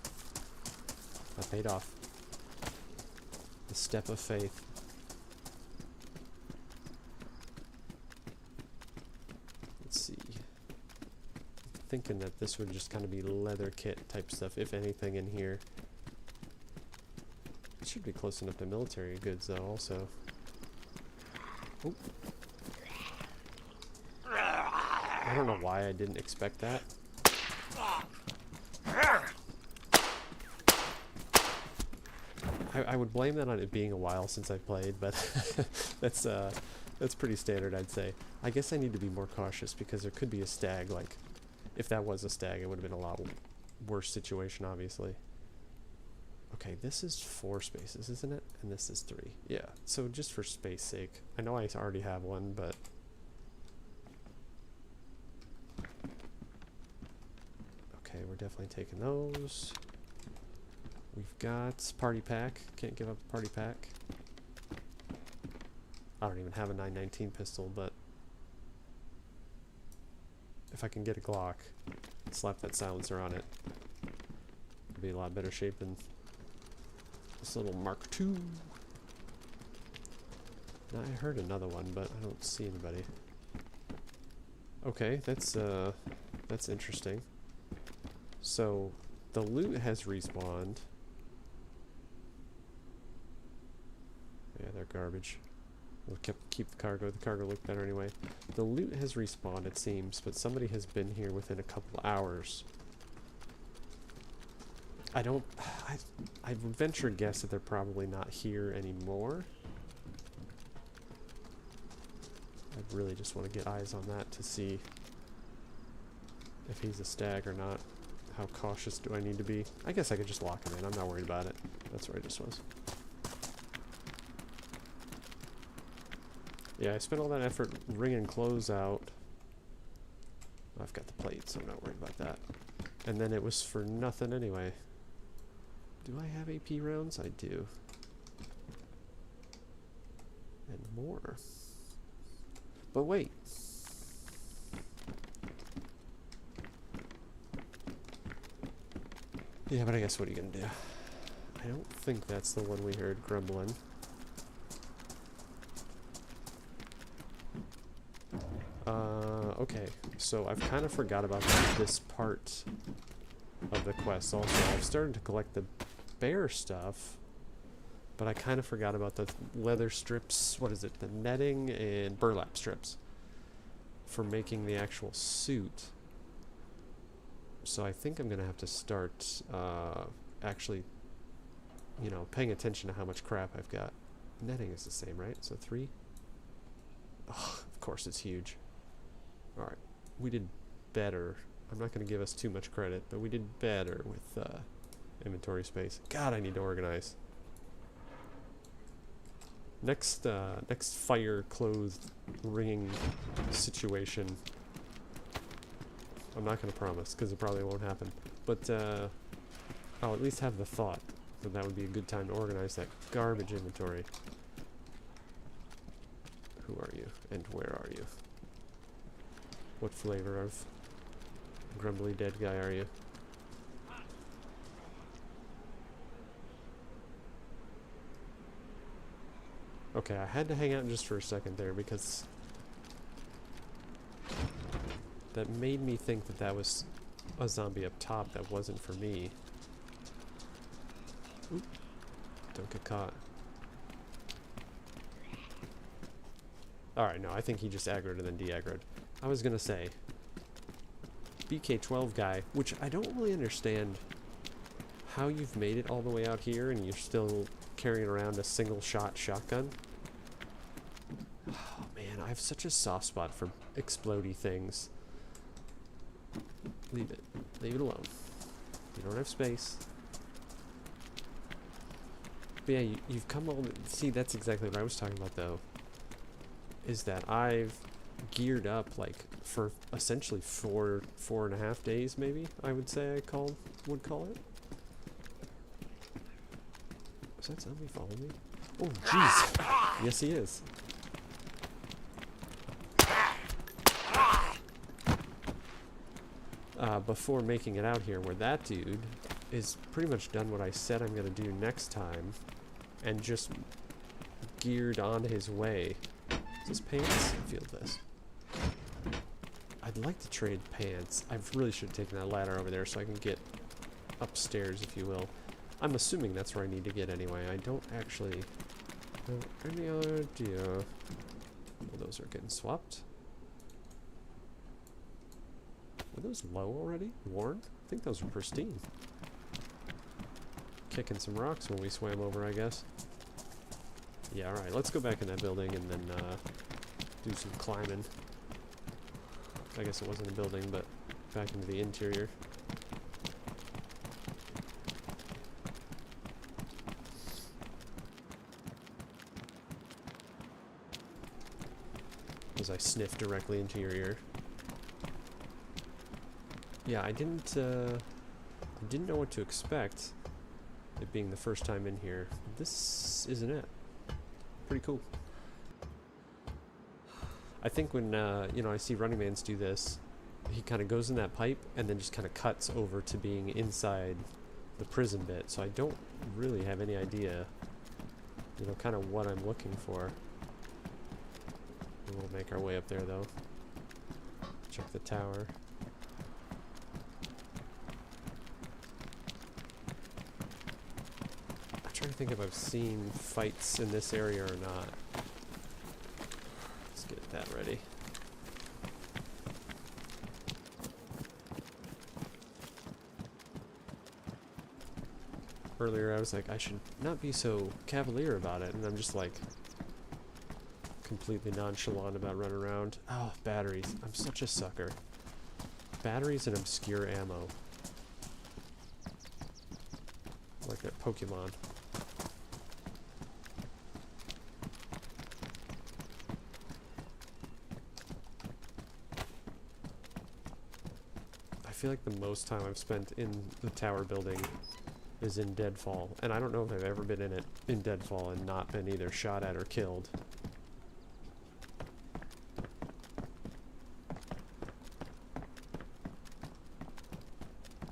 that paid off. The step of faith. Let's see. Thinking that this would just kind of be leather kit type stuff, if anything, in here. It should be close enough to military goods, though, also. Oh. I don't know why I didn't expect that. I would blame that on it being a while since I played, but that's pretty standard, I'd say. I guess I need to be more cautious because there could be a stag. Like, if that was a stag, it would have been a lot worse situation, obviously. Okay, this is 4 spaces, isn't it? And this is 3. Yeah, so just for space sake. I know I already have one, but... Okay, we're definitely taking those. We've got party pack. Can't give up party pack. I don't even have a 919 pistol, but if I can get a Glock, slap that silencer on it, it'd be a lot better shape than this little Mark II. Now, I heard another one, but I don't see anybody. Okay, that's interesting. So the loot has respawned. Yeah, they're garbage. We'll keep the cargo. The cargo looked better anyway. The loot has respawned, it seems, but somebody has been here within a couple hours. I would venture a guess that they're probably not here anymore. I really just want to get eyes on that to see if he's a stag or not. How cautious do I need to be? I guess I could just lock him in. I'm not worried about it. That's where I just was. Yeah, I spent all that effort wringing clothes out. I've got the plate, so I'm not worried about that. And then it was for nothing anyway. Do I have AP rounds? I do. And more. But wait. Yeah, but I guess what are you gonna do? I don't think that's the one we heard grumbling. Okay, so I've kind of forgot about this part of the quest also. I've started to collect the bear stuff, but I kind of forgot about the leather strips, what is it, the netting and burlap strips for making the actual suit. So I think I'm going to have to start actually, you know, paying attention to how much crap I've got. Netting is the same, right? So 3? Oh, of course it's huge. Alright, we did better. I'm not going to give us too much credit, but we did better with inventory space. God, I need to organize. Next fire clothed ringing situation. I'm not going to promise, because it probably won't happen. But I'll at least have the thought that that would be a good time to organize that garbage inventory. Who are you, and where are you? What flavor of grumbly dead guy are you? Okay, I had to hang out just for a second there because that made me think that that was a zombie up top that wasn't for me. Oop. Don't get caught. Alright, no, I think he just aggroed and then de-aggroed. I was gonna say, BK12 guy, which I don't really understand how you've made it all the way out here and you're still carrying around a single shot shotgun. Oh man, I have such a soft spot for explodey things. Leave it. Leave it alone. You don't have space. But yeah, you've come all... See, that's exactly what I was talking about, though. Is that I've geared up, like, for essentially 4.5 days, maybe, I would say would call it. Is that zombie following me? Oh, jeez. Yes, he is. Before making it out here, where that dude is pretty much done what I said I'm going to do next time, and just geared on his way. Is this pants? I feel this. I'd like to trade pants. I really should have taken that ladder over there so I can get upstairs, if you will. I'm assuming that's where I need to get anyway. I don't actually have any idea. Well, those are getting swapped. Were those low already? Worn? I think those were pristine. Kicking some rocks when we swam over, I guess. Yeah, alright, let's go back in that building and then do some climbing. I guess it wasn't a building, but back into the interior. As I sniff directly into your ear. Yeah, I didn't know what to expect, it being the first time in here. This isn't it. Pretty cool. I think when, you know, I see Running Mans do this, he kind of goes in that pipe and then just kind of cuts over to being inside the prison bit, so I don't really have any idea, you know, kind of what I'm looking for. We'll make our way up there, though. Check the tower. I'm trying to think if I've seen fights in this area or not. get that ready. Earlier I was like, I should not be so cavalier about it, and I'm just like completely nonchalant about running around. Oh, batteries. I'm such a sucker. Batteries and obscure ammo. Like a Pokemon. I feel like the most time I've spent in the tower building is in DeadFall, and I don't know if I've ever been in it in DeadFall and not been either shot at or killed.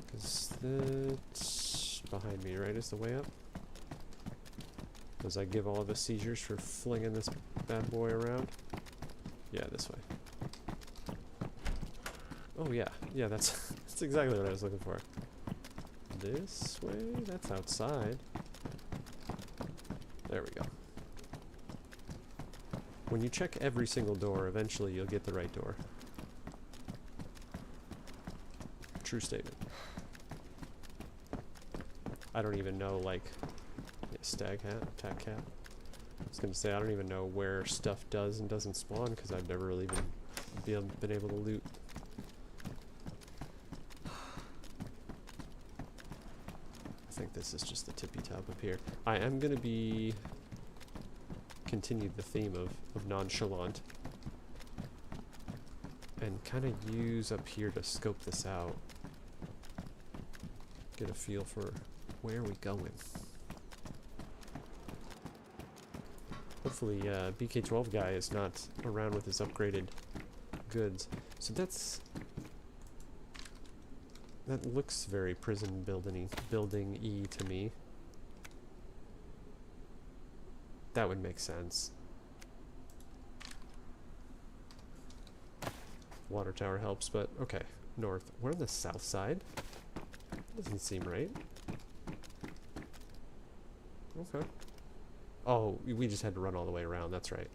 Because that's behind me, right? Is the way up? Does I give all of us seizures for flinging this bad boy around? Yeah, this way. Oh yeah, yeah, that's that's exactly what I was looking for. This way? That's outside. There we go. When you check every single door, eventually you'll get the right door. True statement. I don't even know, like, yeah, stag hat, attack cat. I was gonna say, I don't even know where stuff does and doesn't spawn, because I've never really been able to loot. I think this is just the tippy top up here. I am going to be continue the theme of nonchalant and kind of use up here to scope this out. Get a feel for where are we going. Hopefully BK12 guy is not around with his upgraded goods. So that looks very prison building-y to me. That would make sense. Water tower helps, but okay. North. We're on the south side? Doesn't seem right. Okay. Oh, we just had to run all the way around, that's right.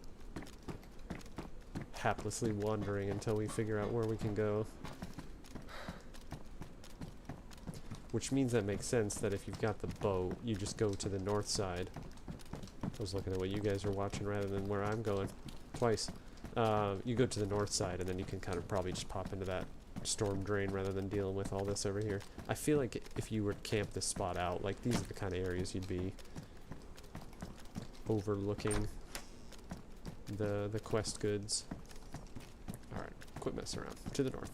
Haplessly wandering until we figure out where we can go. Which means that makes sense that if you've got the boat, you just go to the north side. I was looking at what you guys are watching rather than where I'm going. Twice. You go to the north side, and then you can kind of probably just pop into that storm drain rather than dealing with all this over here. I feel like if you were to camp this spot out, like these are the kind of areas you'd be overlooking the quest goods. Alright, quit messing around. To the north.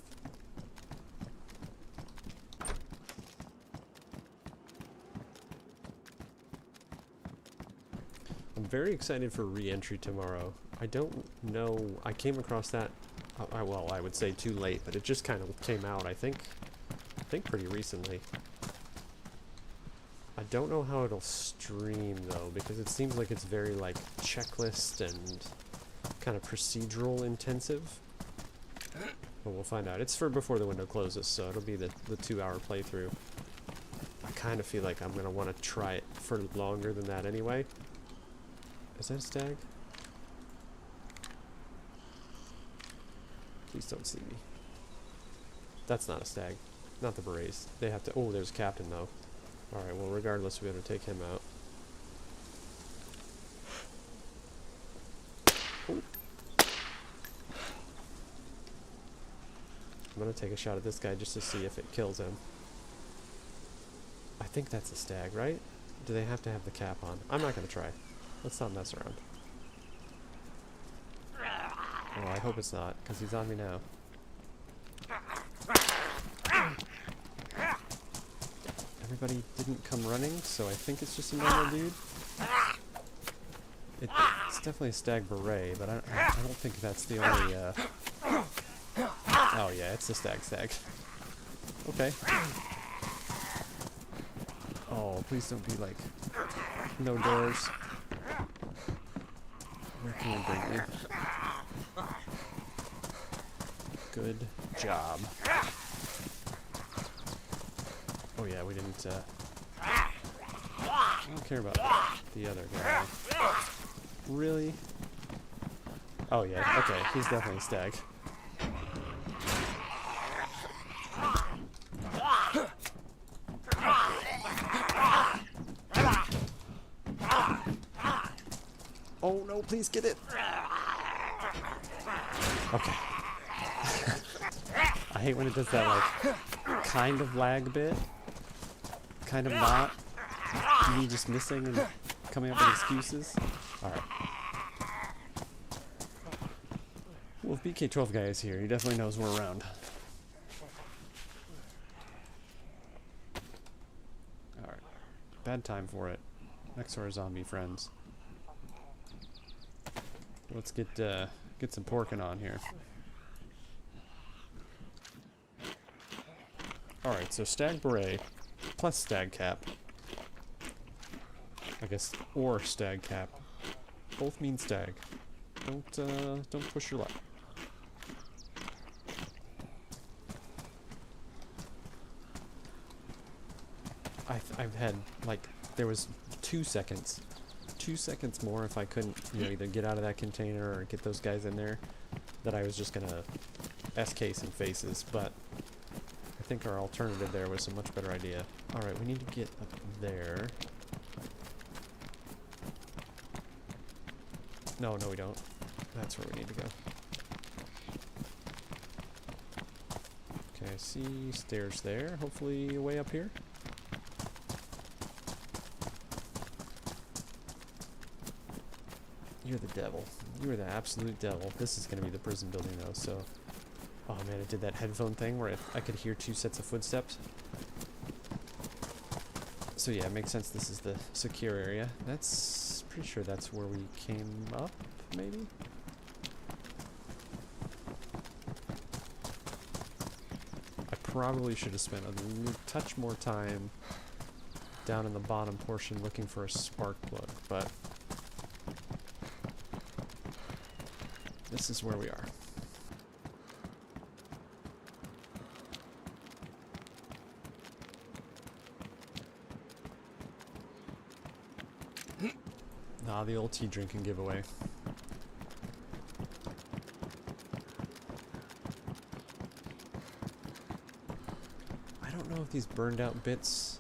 I'm very excited for re-entry tomorrow. I don't know, I came across that, well, I would say too late, but it just kind of came out, I think pretty recently. I don't know how it'll stream though, because it seems like it's very like checklist and kind of procedural intensive. But we'll find out. It's for before the window closes, so it'll be the 2-hour playthrough. I kind of feel like I'm going to want to try it for longer than that anyway. Is that a stag? Please don't see me. That's not a stag. Not the berets. They have to... Oh, there's a captain, though. Alright, well, regardless, we have to take him out. Ooh. I'm gonna take a shot at this guy just to see if it kills him. I think that's a stag, right? Do they have to have the cap on? I'm not gonna try. Let's not mess around. Oh, I hope it's not, because he's on me now. Everybody didn't come running, so I think it's just a normal dude. It's definitely a stag beret, but I don't think that's the only, Oh yeah, it's the stag. Okay. Oh, please don't be like... No doors. Where can we bring you? Good job. Oh yeah, we didn't, I don't care about the other guy. Really? Oh yeah, okay, he's definitely a stag. Oh no, please get it! Okay. I hate when it does that, like, kind of lag bit. Kind of not. Me just missing and coming up with excuses. Alright. Well, if BK12 guy is here, he definitely knows we're around. Alright. Bad time for it. Next to our zombie friends. Let's get some porking on here. Alright, so stag beret plus stag cap. I guess, or stag cap. Both mean stag. Don't push your luck. I've had, like, there was 2 seconds. 2 seconds more if I couldn't, you know, either get out of that container or get those guys in there, that I was just gonna SK some faces, but I think our alternative there was a much better idea. Alright, we need to get up there. No, we don't. That's where we need to go. Okay, I see stairs there. Hopefully way up here. You're the devil. You are the absolute devil. This is going to be the prison building though, so... Oh man, it did that headphone thing where I could hear 2 sets of footsteps. So yeah, it makes sense this is the secure area. That's... pretty sure that's where we came up, maybe? I probably should have spent a touch more time down in the bottom portion looking for a spark plug, but... this is where we are. Ah, the old tea drinking giveaway. I don't know if these burned out bits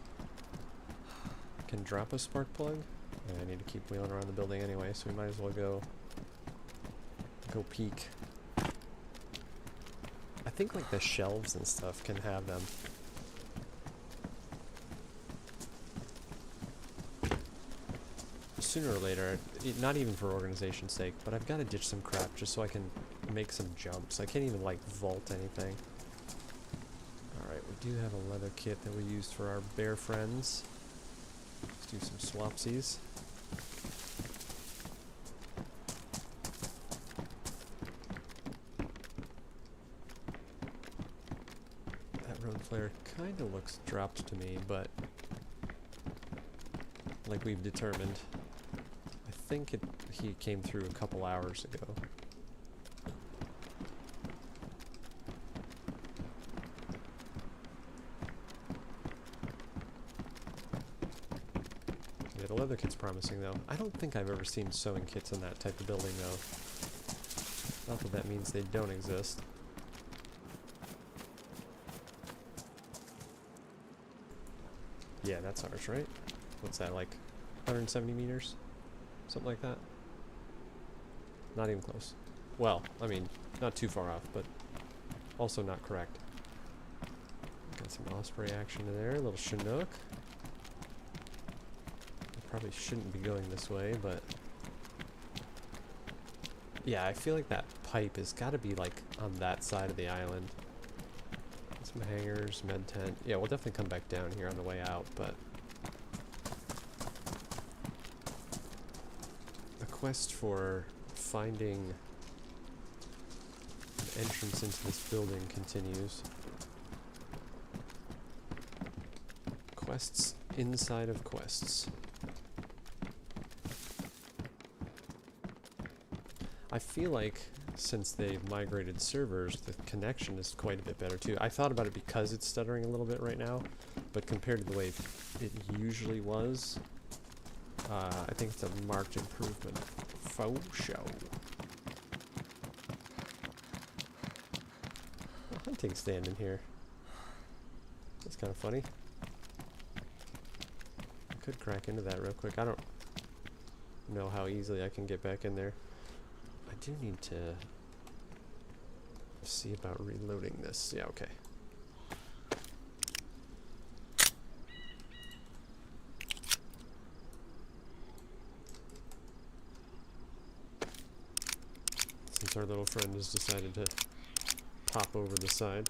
can drop a spark plug. Yeah, I need to keep wheeling around the building anyway, so we might as well go peek. I think like the shelves and stuff can have them. Sooner or later, not even for organization's sake, but I've got to ditch some crap just so I can make some jumps. I can't even like vault anything. Alright, we do have a leather kit that we used for our bear friends. Let's do some swapsies. Flare kind of looks dropped to me, but like we've determined, I think he came through a couple hours ago. Yeah, the leather kit's promising though. I don't think I've ever seen sewing kits in that type of building though. Not that that means they don't exist. Yeah, that's ours, right? What's that, like 170 meters? Something like that? Not even close. Well, I mean, not too far off, but also not correct. Got some osprey action in there, a little Chinook. I probably shouldn't be going this way, but... yeah, I feel like that pipe has got to be, like, on that side of the island. Some hangers, med tent. Yeah, we'll definitely come back down here on the way out, but... the quest for finding an entrance into this building continues. Quests inside of quests. I feel like since they've migrated servers, the connection is quite a bit better too. I thought about it because it's stuttering a little bit right now, but compared to the way it usually was, I think it's a marked improvement. Faux show. hunting stand in here. That's kind of funny. I could crack into that real quick. I don't know how easily I can get back in there. I do need to see about reloading this. Yeah, okay. Since our little friend has decided to pop over the side.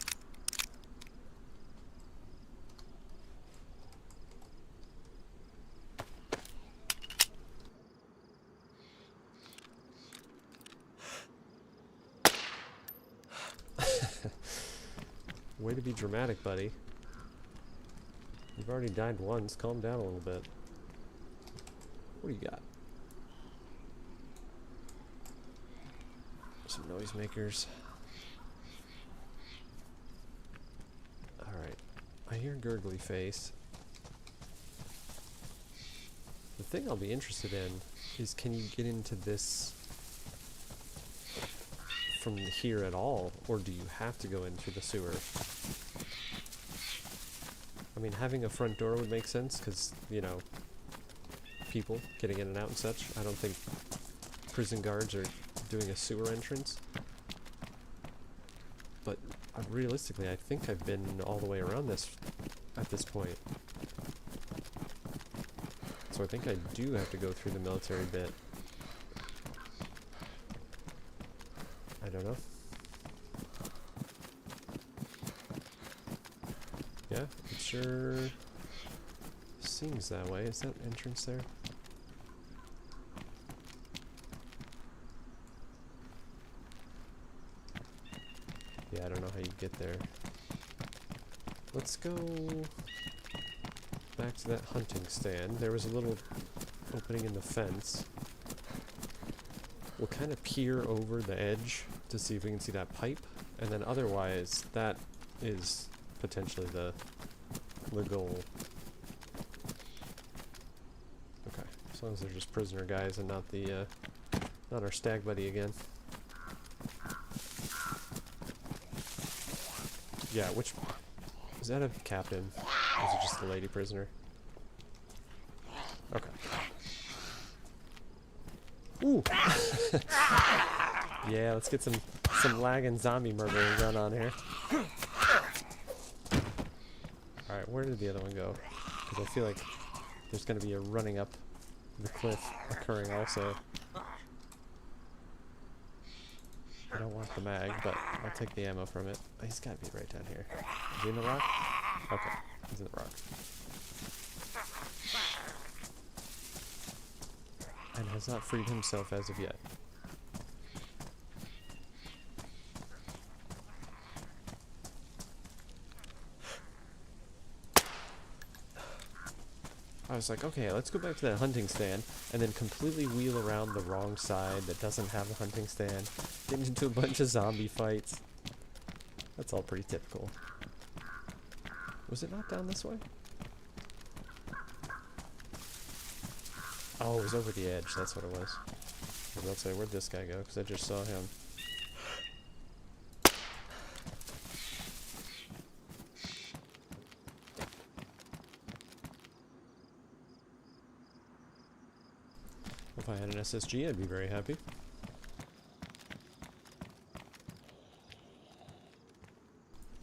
Way to be dramatic, buddy. You've already died once. Calm down a little bit. What do you got? Some noisemakers. Alright. I hear Gurgly Face. The thing I'll be interested in is, can you get into this from here at all, or do you have to go in through the sewer? I mean, having a front door would make sense, because, you know, people getting in and out and such. I don't think prison guards are doing a sewer entrance. But realistically, I think I've been all the way around this at this point. So I think I do have to go through the military bit. I don't know. Yeah, it sure seems that way. Is that entrance there? Yeah, I don't know how you get there. Let's go back to that hunting stand. There was a little opening in the fence. We'll kind of peer over the edge to see if we can see that pipe, and then otherwise that is potentially the goal. Okay, as long as they're just prisoner guys and not the not our stag buddy again. Yeah, which is that a captain? Or is it just a lady prisoner? Okay. Ooh. Yeah, let's get some lagging zombie murdering going on here. Alright, where did the other one go? Because I feel like there's going to be a running up the cliff occurring also. I don't want the mag, but I'll take the ammo from it. Oh, he's got to be right down here. Is he in the rock? Okay, he's in the rock. And has not freed himself as of yet. I was like, okay, let's go back to that hunting stand, and then completely wheel around the wrong side that doesn't have a hunting stand, get into a bunch of zombie fights. That's all pretty typical. Was it not down this way? Oh, it was over the edge, that's what it was. I was about to say, where'd this guy go? Because I just saw him. If I had an SSG, I'd be very happy.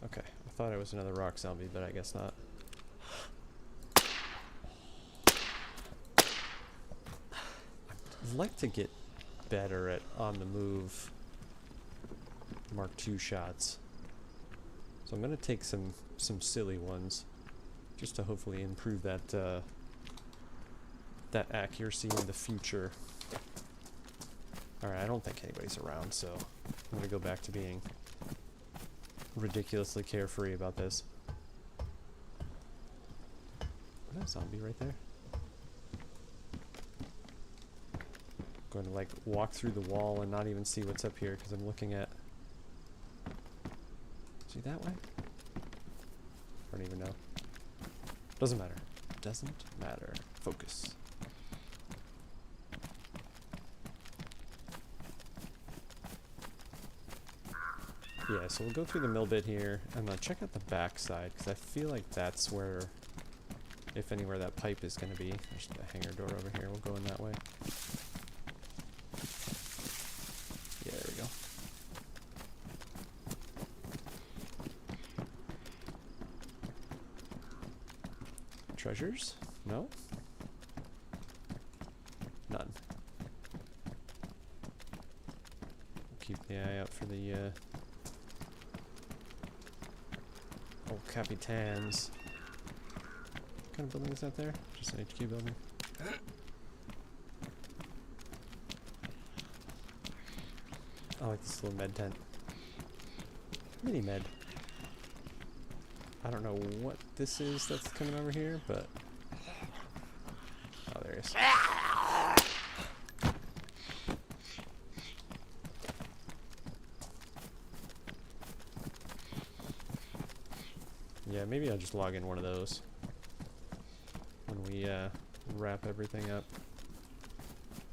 Okay, I thought it was another rock zombie, but I guess not. I'd like to get better at on-the-move Mark II shots. So I'm going to take some silly ones, just to hopefully improve that that accuracy in the future. Alright, I don't think anybody's around, so I'm gonna go back to being ridiculously carefree about this. Is that a zombie right there? Going to like walk through the wall and not even see what's up here because I'm looking at... See that way? I don't even know. Doesn't matter. Doesn't matter. Focus. Yeah, so we'll go through the mill bit here, and check out the back side, because I feel like that's where, if anywhere, that pipe is going to be. There's the hangar door over here. We'll go in that way. Yeah, there we go. Treasures? No? None. Keep the eye out for the, old Capitans. What kind of building is that there? Just an HQ building? I like this little med tent. Mini med. I don't know what this is that's coming over here, but... Oh, there he is. Yeah, maybe I'll just log in one of those when we wrap everything up.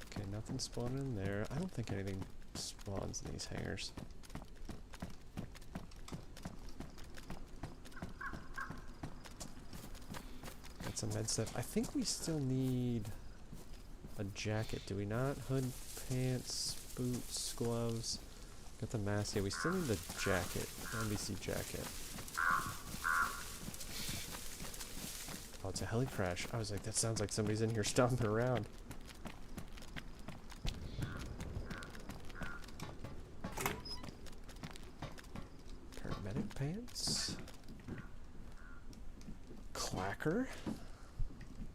Okay, nothing spawned in there. I don't think anything spawns in these hangars. Got some med stuff. I think we still need a jacket, do we not? Hood, pants, boots, gloves. Got the mask. Yeah, we still need the jacket. NBC jacket. Oh, it's a heli crash. I was like, that sounds like somebody's in here stomping around. Paramedic pants. Clacker.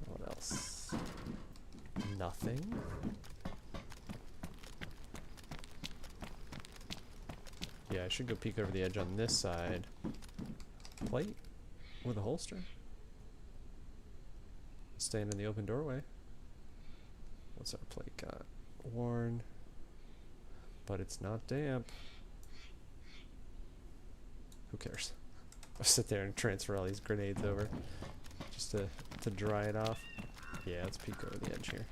What else? Nothing. Yeah, I should go peek over the edge on this side. Plate with a holster. Stand in the open doorway. What's our plate got? Worn. But it's not damp. Who cares? I'll sit there and transfer all these grenades over. Just to dry it off. Yeah, let's peek over the edge here.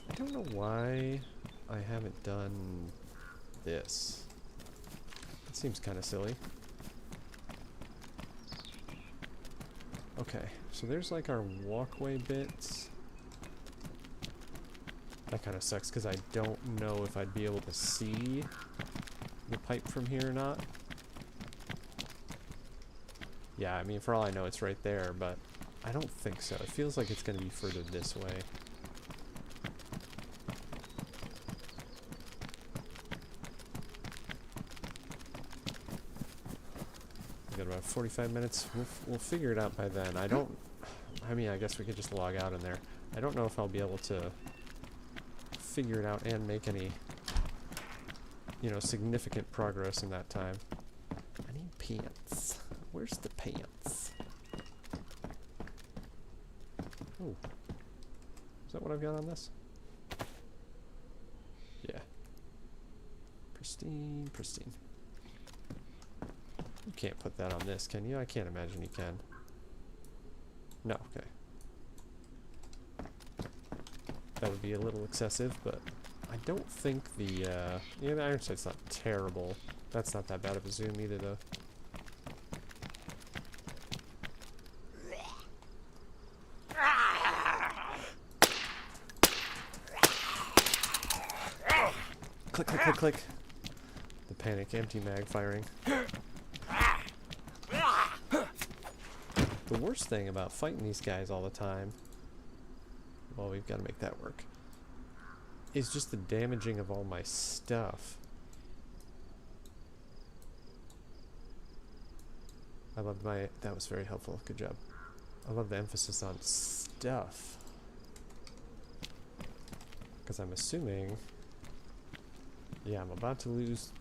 I don't know why I haven't done this. It seems kind of silly. Okay, so there's like our walkway bits. That kind of sucks because I don't know if I'd be able to see the pipe from here or not. Yeah, I mean, for all I know, it's right there, but I don't think so. It feels like it's going to be further this way. We got about 45 minutes. We'll figure it out by then. I mean, I guess we could just log out in there. I don't know if I'll be able to figure it out and make any, you know, significant progress in that time. I need pants. Where's the pants? Oh. Is that what I've got on this? Yeah. Pristine, pristine. You can't put that on this, can you? I can't imagine you can. No, okay. That would be a little excessive, but I don't think the, yeah, the iron sight's not terrible. That's not that bad of a zoom either, though. Click, click, click, click. The panic, empty mag firing. The worst thing about fighting these guys all the time, well, we've got to make that work, is just the damaging of all my stuff. I love that was very helpful, good job. I love the emphasis on stuff. Because I'm assuming, yeah, I'm about to lose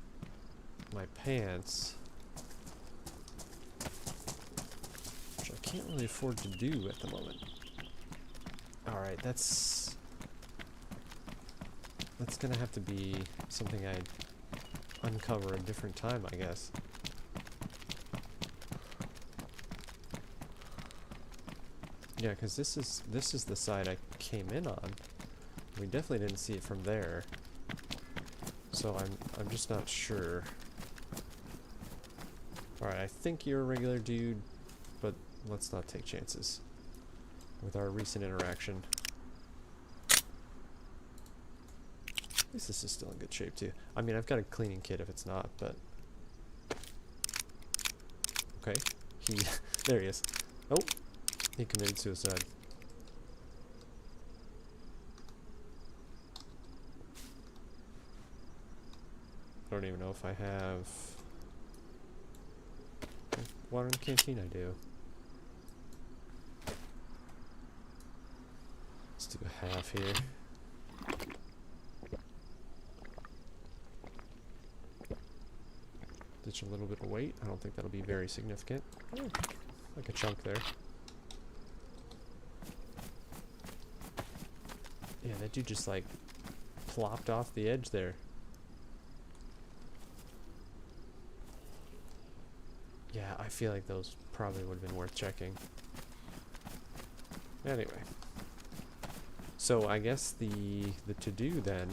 my pants, which I can't really afford to do at the moment. Alright, that's gonna have to be something I uncover a different time, I guess. Yeah, because this is the side I came in on. We definitely didn't see it from there. So I'm just not sure. Alright, I think you're a regular dude, but let's not take chances with our recent interaction. At least this is still in good shape too. I mean, I've got a cleaning kit if it's not, but... Okay. There he is. Oh! He committed suicide. I don't even know if I have... Water in the canteen I do. Let's do a half here. Ditch a little bit of weight. I don't think that'll be very significant. Oh, like a chunk there. Yeah, that dude just like plopped off the edge there. Yeah, I feel like those probably would have been worth checking. Anyway. So I guess the to-do then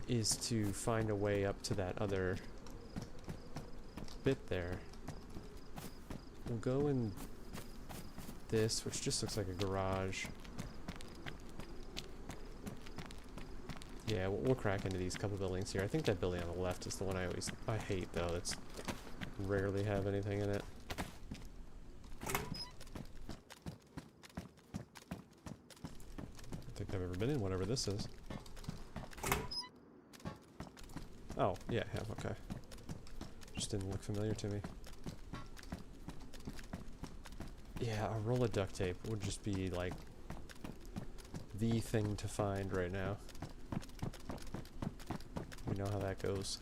is to find a way up to that other bit there. We'll go in this, which just looks like a garage. Yeah, we'll crack into these couple buildings here. I think that building on the left is the one I hate though. It's rarely have anything in it. I don't think I've ever been in whatever this is. Oh, yeah, I have, okay. Just didn't look familiar to me. Yeah, a roll of duct tape would just be like the thing to find right now. We know how that goes.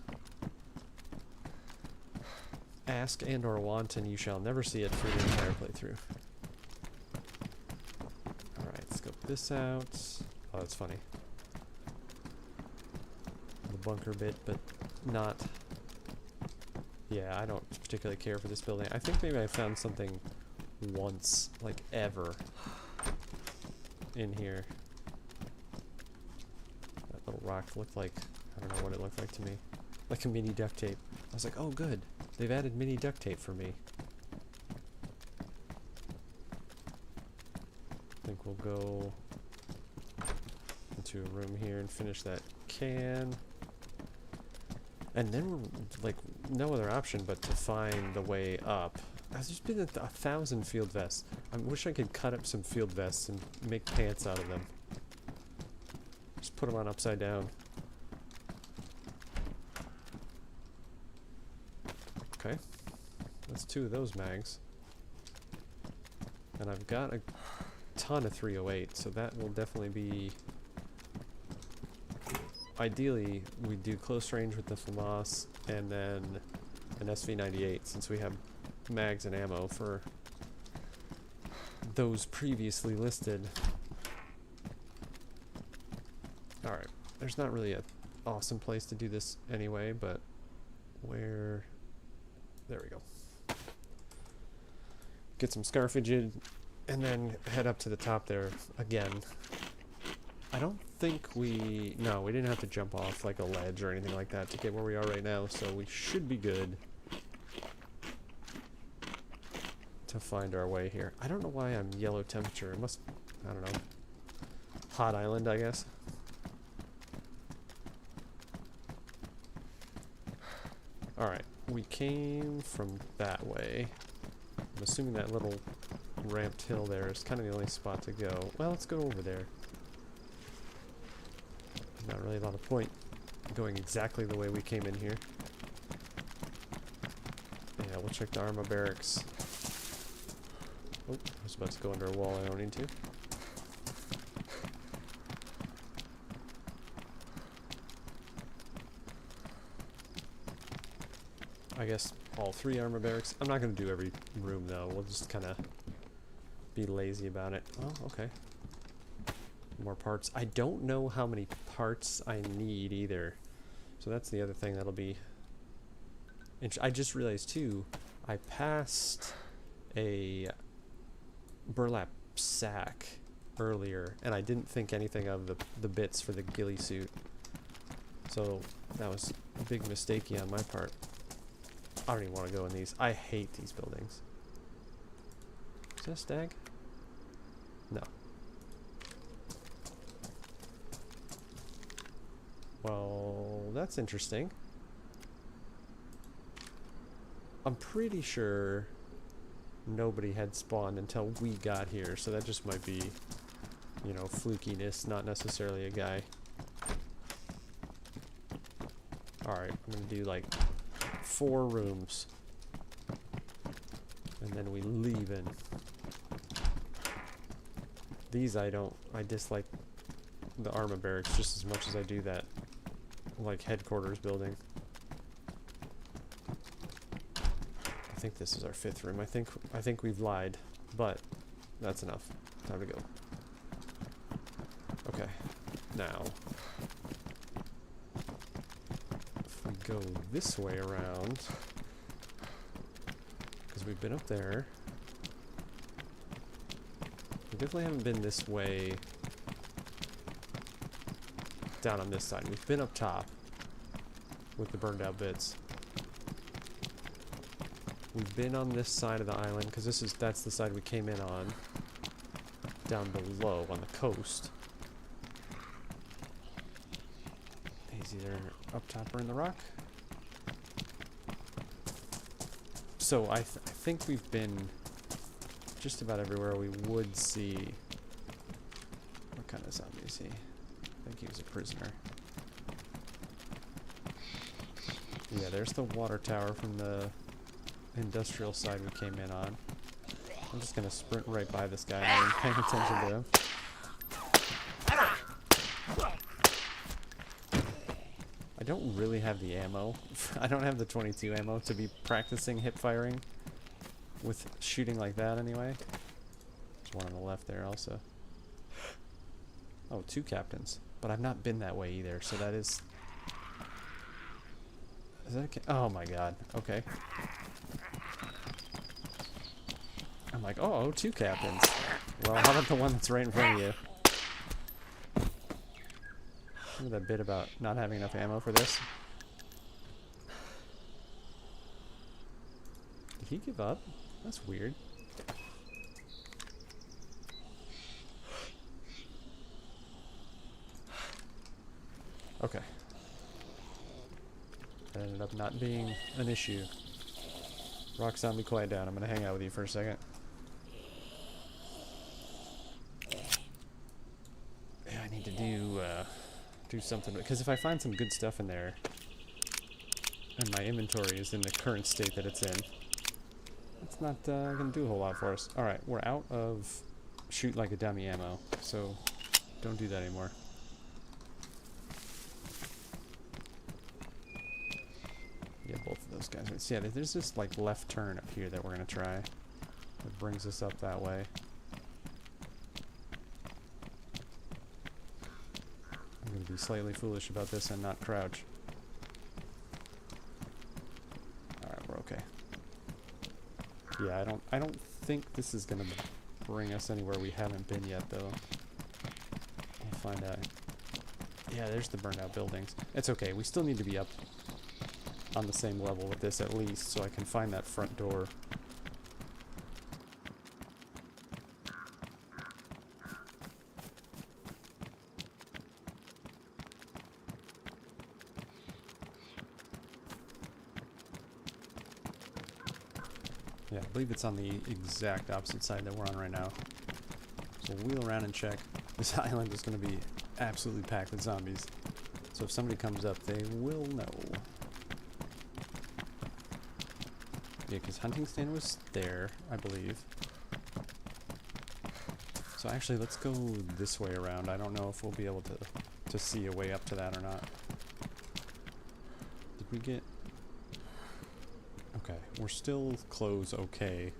Ask and or want and you shall never see it through the entire playthrough. Alright, scope this out. Oh, that's funny. The bunker bit, but not... Yeah, I don't particularly care for this building. I think maybe I found something once, like ever, in here. That little rock looked like... I don't know what it looked like to me. Like a mini duct tape. I was like, oh good, they've added mini duct tape for me. I think we'll go into a room here and finish that can. And then we're like, no other option but to find the way up. There's just been 1,000 field vests. I wish I could cut up some field vests and make pants out of them. Just put them on upside down. Okay, that's 2 of those mags. And I've got a ton of 308, so that will definitely be... Ideally, we do close range with the FAMAS and then an SV98, since we have mags and ammo for those previously listed. Alright, there's not really an awesome place to do this anyway, but where... There we go. Get some scarfage and then head up to the top there again. I don't think we... No, we didn't have to jump off like a ledge or anything like that to get where we are right now, so we should be good to find our way here. I don't know why I'm yellow temperature. It must... I don't know. Hot island, I guess. Alright. We came from that way. I'm assuming that little ramped hill there is kind of the only spot to go. Well, let's go over there. Not really a lot of point going exactly the way we came in here. Yeah, we'll check the armor barracks. Oh, I was about to go under a wall. I don't need to. I guess all 3 armor barracks. I'm not going to do every room though. We'll just kind of be lazy about it. Oh, okay. More parts. I don't know how many parts I need either. So that's the other thing that'll be... I just realized too, I passed a burlap sack earlier, and I didn't think anything of the bits for the ghillie suit. So that was a big mistake on my part. I don't even want to go in these. I hate these buildings. Is that a stag? No. Well, that's interesting. I'm pretty sure nobody had spawned until we got here, so that just might be, you know, flukiness, not necessarily a guy. Alright, I'm gonna do like 4 rooms. And then we leave in. These I dislike the armor barracks just as much as I do that, like, headquarters building. I think this is our 5th room. I think we've lied, but that's enough. Time to go. Okay, now if we go this way around, because we've been up there, we definitely haven't been this way down on this side. We've been up top with the burned out bits. We've been on this side of the island because that's the side we came in on. Down below on the coast. He's either up top or in the rock. So I think we've been just about everywhere we would see. What kind of zombie is he? I think he was a prisoner. Yeah, there's the water tower from the industrial side we came in on. I'm just gonna sprint right by this guy, not even paying attention to him. I don't really have the ammo. I don't have the 22 ammo to be practicing hip firing with shooting like that anyway. There's one on the left there also. Oh, 2 captains. But I've not been that way either, so that is... Is that a oh my god, okay. I'm like, oh, 2 captains. Well, how about the one that's right in front of you? Remember that bit about not having enough ammo for this? Did he give up? That's weird. Okay. That ended up not being an issue. Rock zombie, quiet down. I'm gonna hang out with you for a second. Yeah, I need to do something, because if I find some good stuff in there, and my inventory is in the current state that it's in, it's not gonna do a whole lot for us. Alright, we're out of shoot like a dummy ammo, so don't do that anymore. Yeah, both of those guys. So yeah, there's this like left turn up here that we're gonna try. That brings us up that way. I'm gonna be slightly foolish about this and not crouch. Alright, we're okay. Yeah, I don't think this is gonna bring us anywhere we haven't been yet though. We'll find out. Yeah, there's the burned out buildings. It's okay, we still need to be up on the same level with this at least, so I can find that front door. Yeah, I believe it's on the exact opposite side that we're on right now. So we'll wheel around and check. This island is going to be absolutely packed with zombies. So if somebody comes up, they will know. Yeah, because hunting stand was there, I believe. So actually, let's go this way around. I don't know if we'll be able to see a way up to that or not. Did we get... Okay, we're still close okay.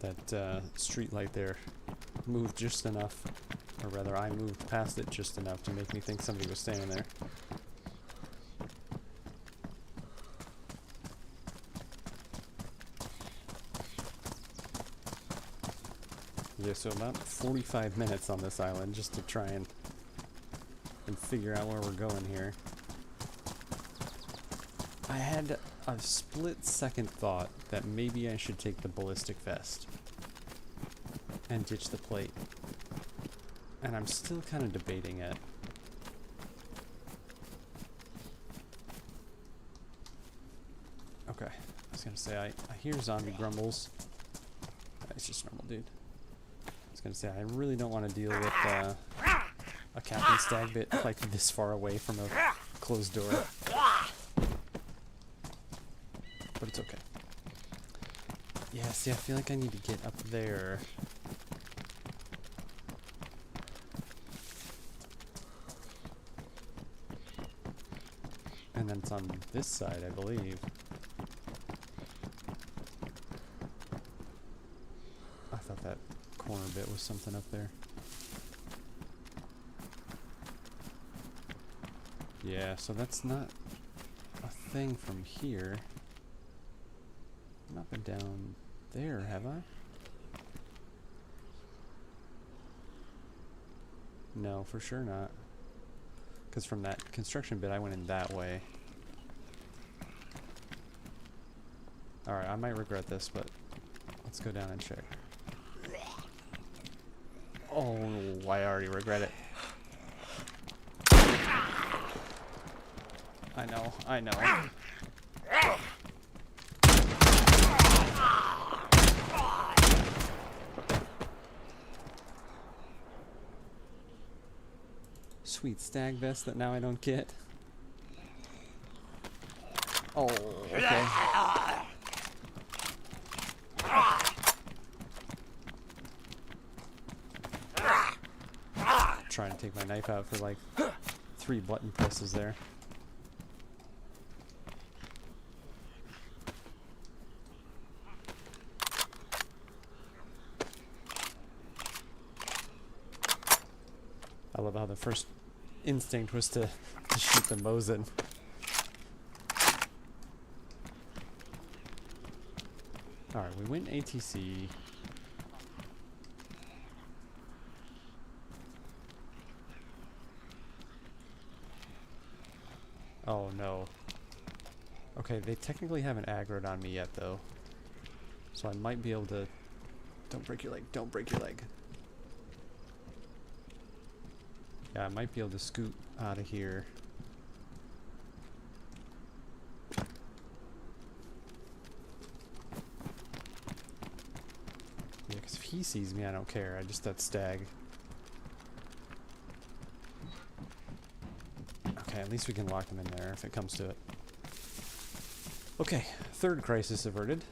That street light there moved just enough, or rather I moved past it just enough to make me think somebody was standing there. Yeah, so about 45 minutes on this island just to try and figure out where we're going here. I had a split-second thought that maybe I should take the ballistic vest and ditch the plate. And I'm still kind of debating it. Okay, I was gonna say, I hear zombie grumbles. It's just normal, dude. I was gonna say, I really don't want to deal with a Captain Stag bit like this far away from a closed door. But it's okay. Yeah, see, I feel like I need to get up there. And then it's on this side, I believe. I thought that corner bit was something up there. Yeah, so that's not a thing from here. I've not been down there, have I? No, for sure not. Because from that construction bit, I went in that way. Alright, I might regret this, but let's go down and check. Oh, I already regret it. I know. Sweet stag vest that now I don't get. Oh, okay. Trying to take my knife out for like 3 button presses there. I love how the first instinct was to shoot the Mosin. Alright, we went ATC. Oh no. Okay, they technically haven't aggroed on me yet though. So I might be able to... Don't break your leg, don't break your leg. Yeah, I might be able to scoot out of here. Yeah, because if he sees me, I don't care. I just that stag. Okay, at least we can lock them in there if it comes to it. Okay, third crisis averted.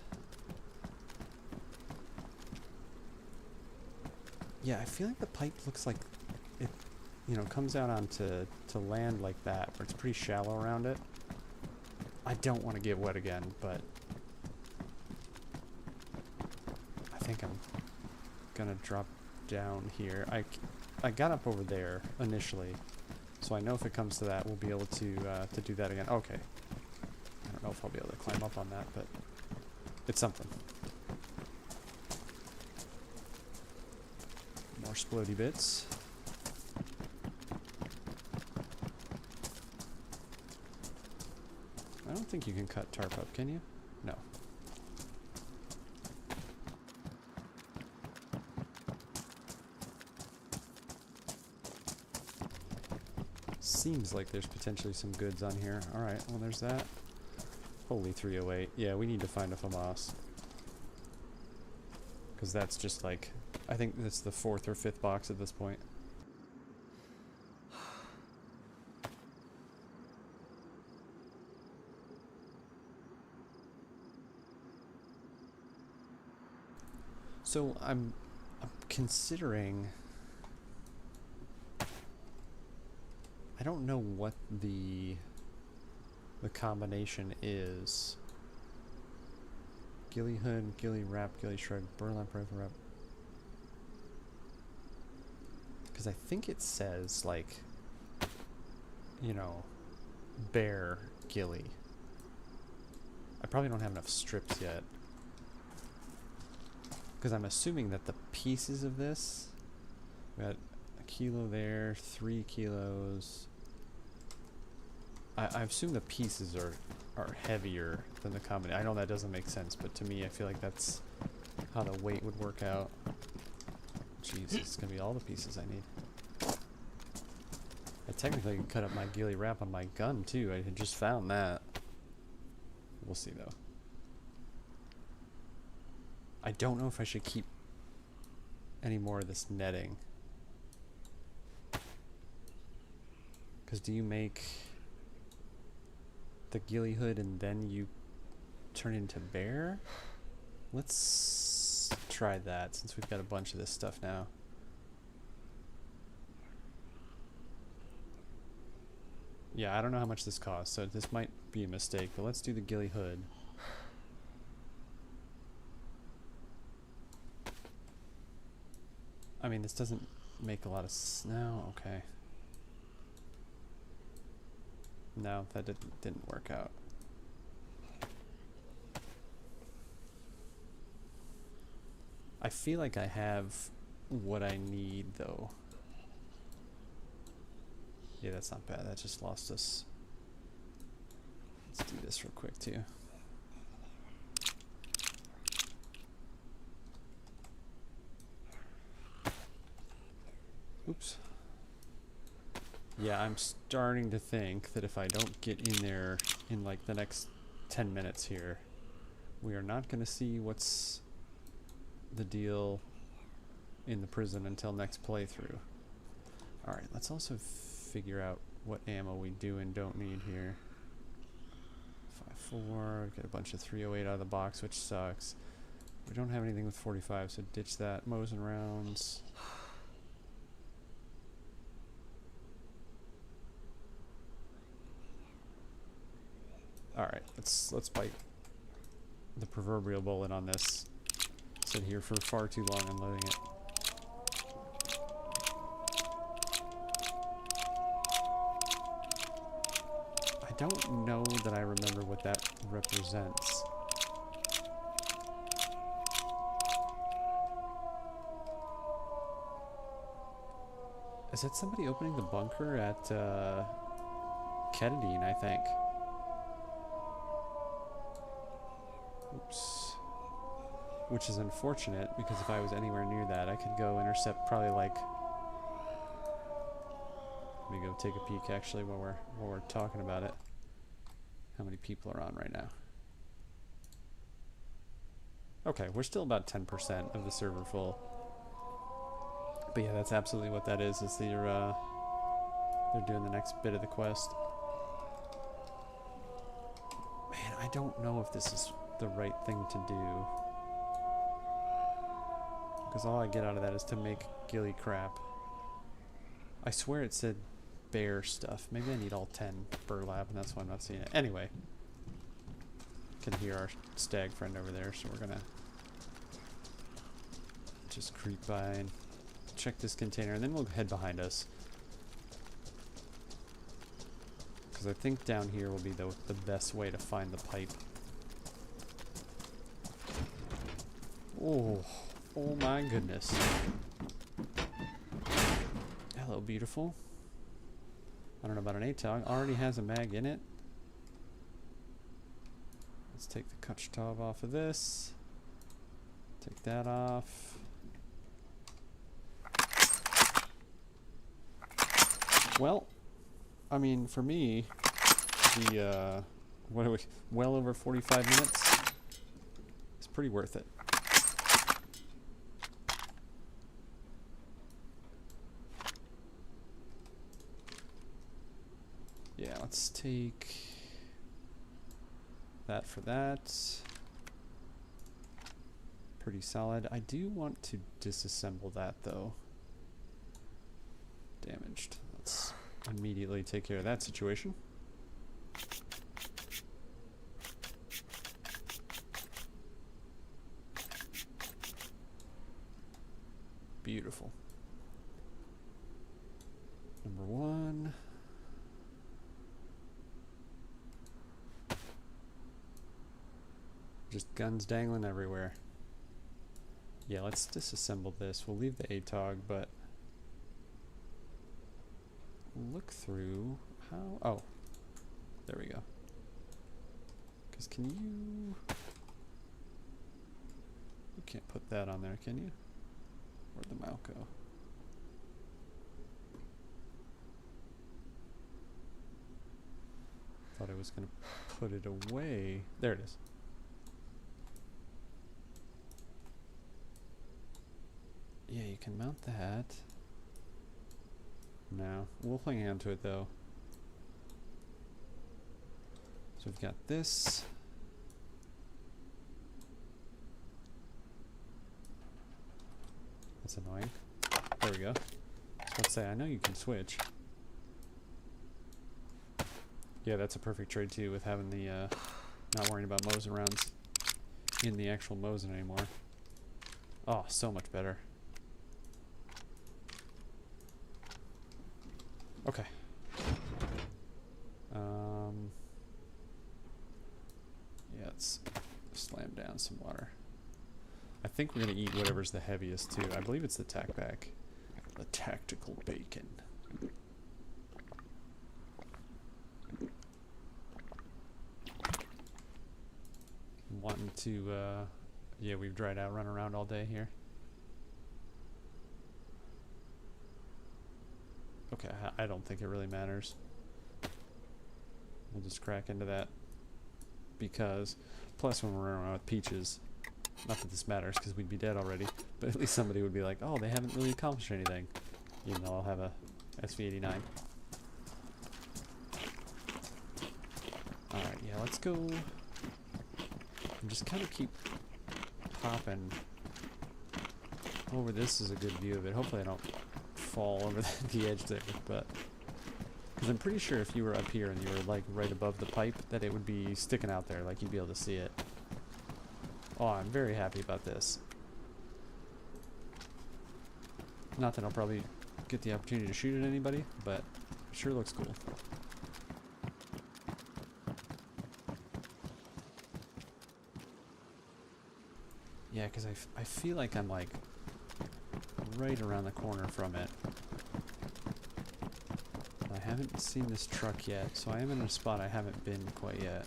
Yeah, I feel like the pipe looks like it, you know, comes out onto land like that, where it's pretty shallow around it. I don't want to get wet again, but I think I'm gonna drop down here. I got up over there initially, so I know if it comes to that, we'll be able to do that again. Okay. I don't know if I'll be able to climb up on that, but it's something. More splody bits. I don't think you can cut tarp up, can you? No. Seems like there's potentially some goods on here. Alright, well there's that. Holy 308. Yeah, we need to find a FAMAS. Because that's just like... I think that's the 4th or 5th box at this point. So I'm considering... I don't know what the combination is. Ghillie hood, ghillie wrap, ghillie shred, burlap rifle wrap. Because I think it says, like, you know, bear ghillie. I probably don't have enough strips yet. Because I'm assuming that the pieces of this, we got a kilo there, 3 kilos. I assume the pieces are heavier than the combination. I know that doesn't make sense, but to me, I feel like that's how the weight would work out. Jeez, it's gonna be all the pieces I need. I technically could cut up my ghillie wrap on my gun too. I had just found that. We'll see though. I don't know if I should keep any more of this netting. Because do you make the ghillie hood and then you turn into bear? Let's try that since we've got a bunch of this stuff now. Yeah, I don't know how much this costs, so this might be a mistake, but let's do the ghillie hood. I mean, this doesn't make a lot of no, okay. No, that didn't work out. I feel like I have what I need, though. Yeah, that's not bad. That just lost us. Let's do this real quick, too. Oops. Yeah, I'm starting to think that if I don't get in there in like the next 10 minutes here, we are not going to see what's the deal in the prison until next playthrough. Alright, let's also figure out what ammo we do and don't need here. 5.4, get a bunch of 308 out of the box, which sucks. We don't have anything with 45, so ditch that. Mosin rounds. Alright, let's bite the proverbial bullet on this. Sit here for far too long unloading it. I don't know that I remember what that represents. Is that somebody opening the bunker at Ketadine, I think? Oops. Which is unfortunate, because if I was anywhere near that, I could go intercept probably like... Let me go take a peek actually while we're talking about it. How many people are on right now? Okay, we're still about 10% of the server full. But yeah, that's absolutely what that is they're doing the next bit of the quest. Man, I don't know if this is the right thing to do. Because all I get out of that is to make ghillie crap. I swear it said bear stuff. Maybe I need all 10 burlap, and that's why I'm not seeing it. Anyway. Can hear our stag friend over there, so we're gonna just creep by and check this container, and then we'll head behind us. Because I think down here will be the best way to find the pipe. Oh my goodness. Hello, beautiful. I don't know about an ATOG. Already has a mag in it. Let's take the Kutchtov off of this. Take that off. Well, I mean, for me, the, what are we, well over 45 minutes? It's pretty worth it. Yeah, let's take that for that. Pretty solid. I do want to disassemble that though. Damaged. Let's immediately take care of that situation. Beautiful. Number 1. Just guns dangling everywhere. Yeah, let's disassemble this. We'll leave the ATOG, but look through how... Oh, there we go. Because can you... You can't put that on there, can you? Where'd the mount go? Thought I was going to put it away. There it is. Yeah, you can mount that. No, we'll hang on to it though. So we've got this. That's annoying. There we go. Let's say I know you can switch. Yeah, that's a perfect trade too, with having the not worrying about Mosin rounds in the actual Mosin anymore. Oh, so much better. Okay. Yeah, let's slam down some water. I think we're gonna eat whatever's the heaviest too. I believe it's the tack pack. The tactical bacon. Wanting to, yeah, we've dried out, run around all day here. Okay, I don't think it really matters. We'll just crack into that. Because, plus when we're running around with peaches, not that this matters because we'd be dead already, but at least somebody would be like, oh, they haven't really accomplished anything. Even though I'll have a SV-89. Alright, yeah, let's go. And just kind of keep popping over. This is a good view of it. Hopefully I don't fall over the edge there, but because I'm pretty sure if you were up here and you were like right above the pipe that it would be sticking out there, like you'd be able to see it. Oh, I'm very happy about this. Not that I'll probably get the opportunity to shoot at anybody, but it sure looks cool. Yeah, because I feel like I'm like right around the corner from it. I haven't seen this truck yet, so I am in a spot I haven't been quite yet.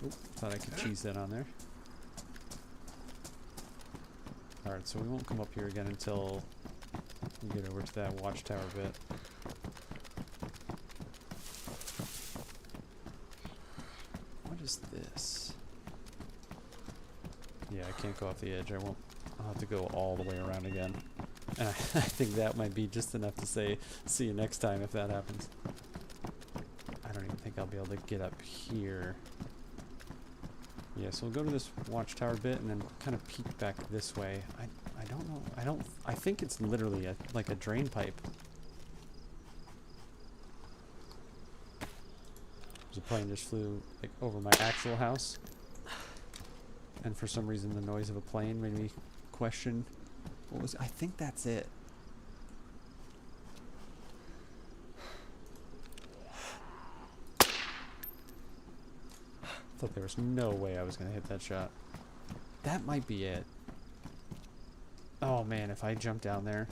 Oop, thought I could cheese that on there. Alright, so we won't come up here again until we get over to that watchtower bit. What is this? Yeah, I can't go off the edge. I'll have to go all the way around again. And I think that might be just enough to say, see you next time if that happens. I don't even think I'll be able to get up here. Yeah, so we'll go to this watchtower bit and then kind of peek back this way. I don't know. I think it's literally like a drain pipe. The plane just flew like over my actual house. And for some reason the noise of a plane made me question what was it? I think that's it. Thought there was no way I was gonna hit that shot. That might be it. Oh man, if I jump down there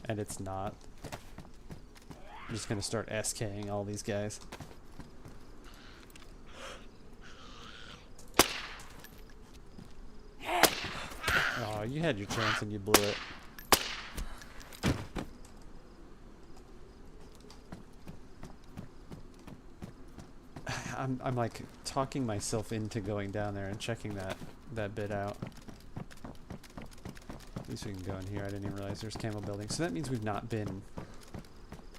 and it's not, I'm just gonna start SKing all these guys. Oh, you had your chance and you blew it. I'm like talking myself into going down there and checking that bit out. At least we can go in here. I didn't even realize there's camo building. So that means we've not been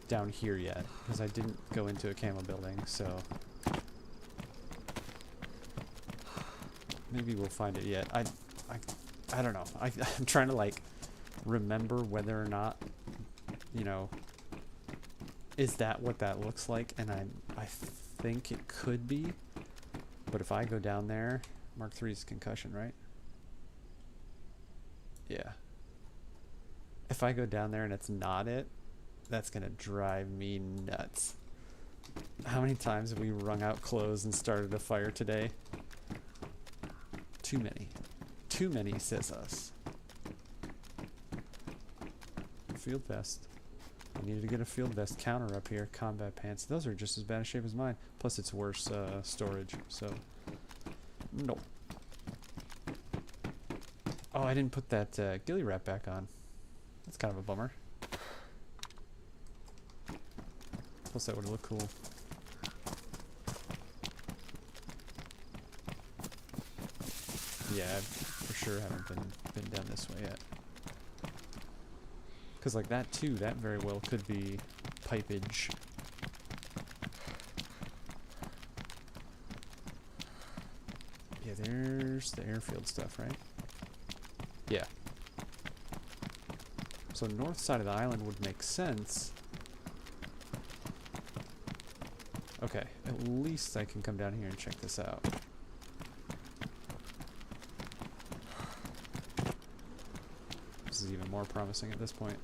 down here yet because I didn't go into a camo building. So maybe we'll find it yet. I don't know. I'm trying to like remember whether or not, you know, is that what that looks like? And I think it could be, But if I go down there, Mark 3 is concussion, right? Yeah. If I go down there and it's not it, that's gonna drive me nuts. How many times have we wrung out clothes and started a fire today? Too many. Too many, says us. Field vest. I needed to get a field vest counter up here. Combat pants. Those are just as bad a shape as mine. Plus it's worse storage, so... Nope. Oh, I didn't put that ghillie wrap back on. That's kind of a bummer. Plus that would look cool. Yeah, I for sure haven't been down this way yet. Because like that too, that very well could be pipage. Yeah, there's the airfield stuff, right? Yeah. So north side of the island would make sense. Okay, at least I can come down here and check this out. This is even more promising at this point.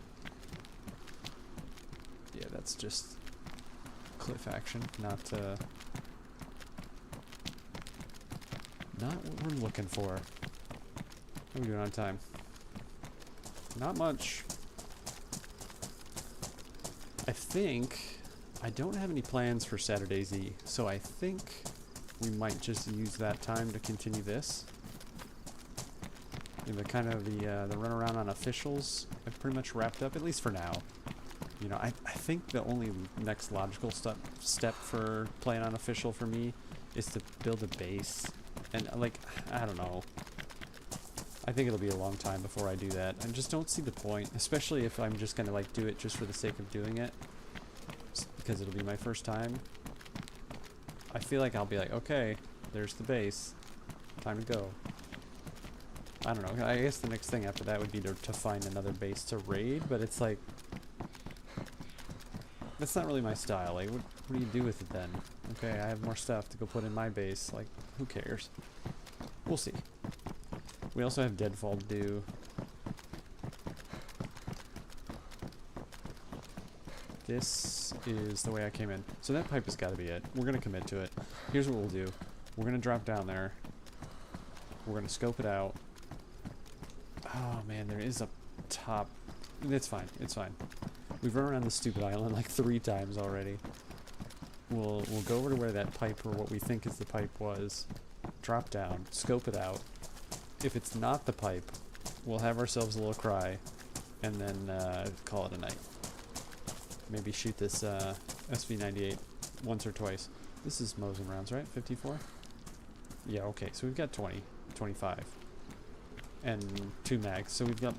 Yeah, that's just cliff action, not what we're looking for. How are we doing on time? Not much. I think I don't have any plans for Saturday Z, so I think we might just use that time to continue this. And the run around on officials I've pretty much wrapped up, at least for now. You know, I think the only next logical step for playing on official for me is to build a base. And like, I don't know. I think it'll be a long time before I do that. I just don't see the point, especially if I'm just gonna like do it just for the sake of doing it. Just because it'll be my first time. I feel like I'll be like, okay, there's the base. Time to go. I don't know. I guess the next thing after that would be to find another base to raid, but it's like, that's not really my style. Like, what do you do with it then? Okay, I have more stuff to go put in my base. Like, who cares? We'll see. We also have DeadFall to do. This is the way I came in. So that pipe has got to be it. We're going to commit to it. Here's what we'll do. We're going to drop down there. We're going to scope it out. Oh man, there is a top. It's fine. It's fine. We've run around this stupid island like 3 times already. We'll go over to where that pipe, or what we think is the pipe, was. Drop down. Scope it out. If it's not the pipe, we'll have ourselves a little cry, and then call it a night. Maybe shoot this SV98 once or twice. This is Mosin rounds, right? 54? Yeah, okay, so we've got 20, 25. And 2 mags, so we've got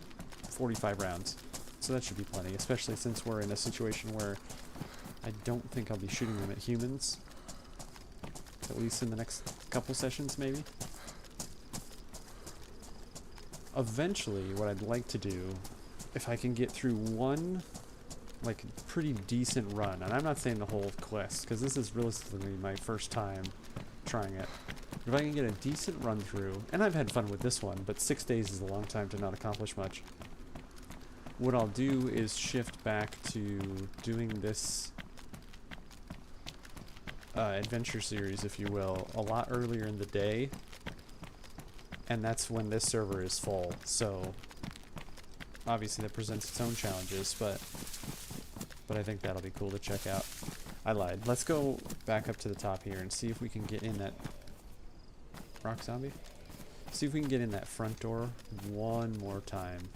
45 rounds. So that should be plenty, especially since we're in a situation where I don't think I'll be shooting them at humans. At least in the next couple sessions, maybe. Eventually, what I'd like to do, if I can get through one, like, pretty decent run, and I'm not saying the whole quest, because this is realistically my first time trying it. If I can get a decent run through, and I've had fun with this one, but 6 days is a long time to not accomplish much. What I'll do is shift back to doing this adventure series, if you will, a lot earlier in the day. And that's when this server is full, so obviously that presents its own challenges, but I think that'll be cool to check out. I lied. Let's go back up to the top here and see if we can get in that rock zombie. See if we can get in that front door one more time.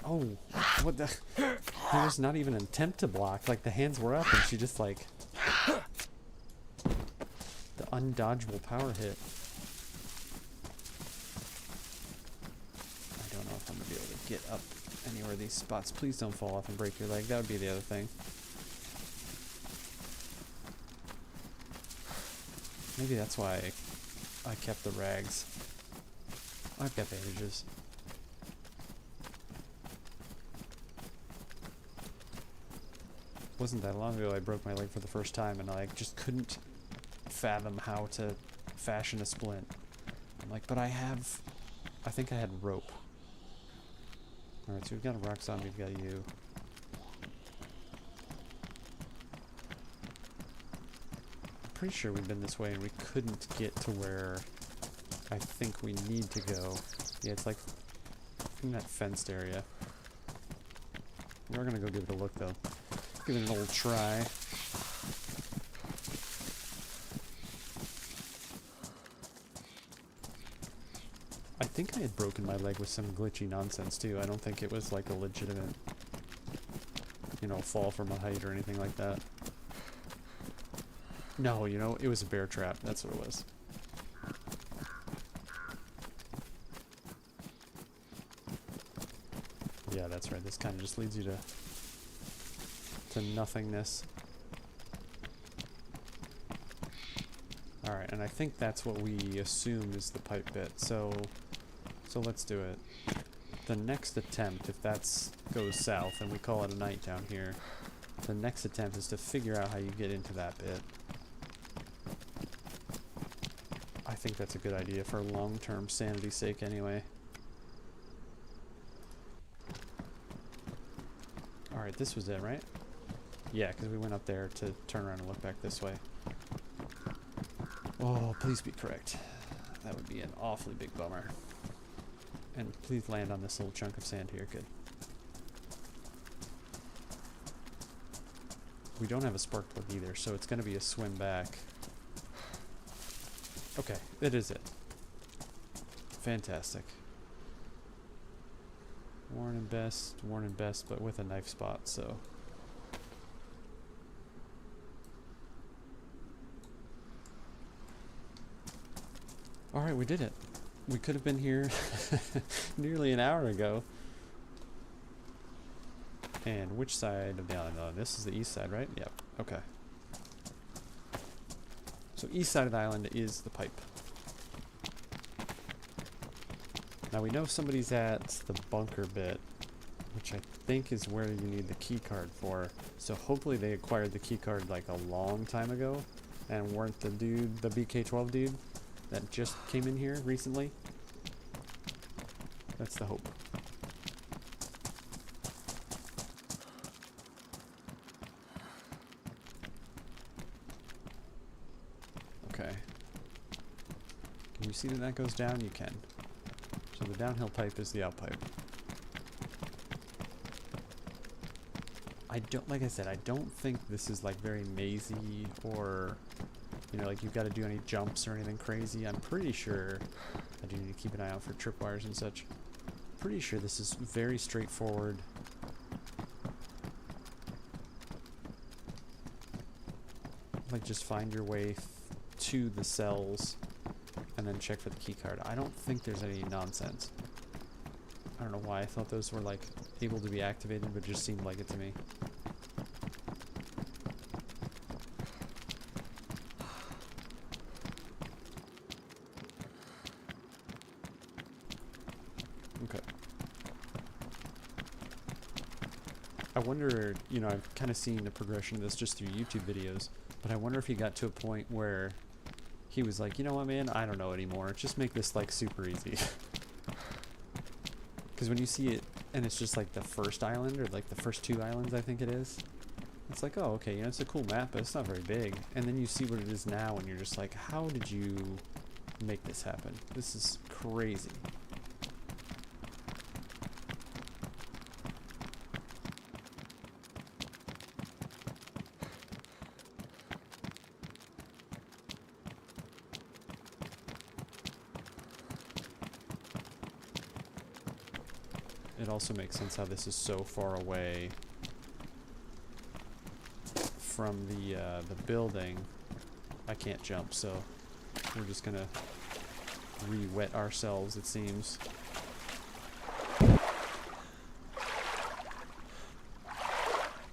Oh, what the? There was not even an attempt to block. Like, the hands were up and she just, like, the undodgeable power hit. I don't know if I'm going to be able to get up anywhere of these spots. Please don't fall off and break your leg. That would be the other thing. Maybe that's why I kept the rags. I've got bandages. wasn't that long ago I broke my leg for the first time, and I just couldn't fathom how to fashion a splint. I'm like, but I think I had rope. Alright, so we've got a rock zombie, we've got you. I'm pretty sure we've been this way and we couldn't get to where I think we need to go. Yeah, it's like in that fenced area. We're gonna go give it a look though. Give it an old try. I think I had broken my leg with some glitchy nonsense too. I don't think it was like a legitimate, you know, fall from a height or anything like that. No, you know, it was a bear trap. That's what it was. Yeah, that's right. This kind of just leads you to nothingness. Alright, and I think that's what we assume is the pipe bit. So let's do it. The next attempt, if that goes south and we call it a night down here, the next attempt is to figure out how you get into that bit. I think that's a good idea for long-term sanity's sake anyway. Alright, this was it, right? Yeah, because we went up there to turn around and look back this way. Oh, please be correct. That would be an awfully big bummer. And please land on this little chunk of sand here. Good. We don't have a spark plug either, so it's going to be a swim back. Okay, that is it. Fantastic. Worn and best, but with a knife spot, so... Alright, we did it. We could have been here nearly an hour ago. And which side of the island? Oh, this is the east side, right? Yep. Okay. So east side of the island is the pipe. Now we know somebody's at the bunker bit, which I think is where you need the key card for. So hopefully they acquired the key card like a long time ago and weren't the dude, the BK-12 dude that just came in here recently. That's the hope. Okay. Can you see that that goes down? You can. So the downhill pipe is the out pipe. I don't, like I said, I don't think this is like very mazy or, you know, like you've got to do any jumps or anything crazy. I'm pretty sure I do need to keep an eye out for tripwires and such. Pretty sure this is very straightforward. Like just find your way to the cells and then check for the key card. I don't think there's any nonsense. I don't know why I thought those were like able to be activated, but it just seemed like it to me. Okay. I wonder, you know, I've kind of seen the progression of this just through YouTube videos, but I wonder if he got to a point where he was like, you know what, man, I don't know anymore. Just make this like super easy. Because when you see it, and it's just like the first island, or like the first two islands, I think it is, it's like, oh, okay, you know, it's a cool map, but it's not very big. And then you see what it is now, and you're just like, how did you make this happen? This is crazy. It also makes sense how this is so far away from the building. I can't jump, so we're just gonna re-wet ourselves, it seems.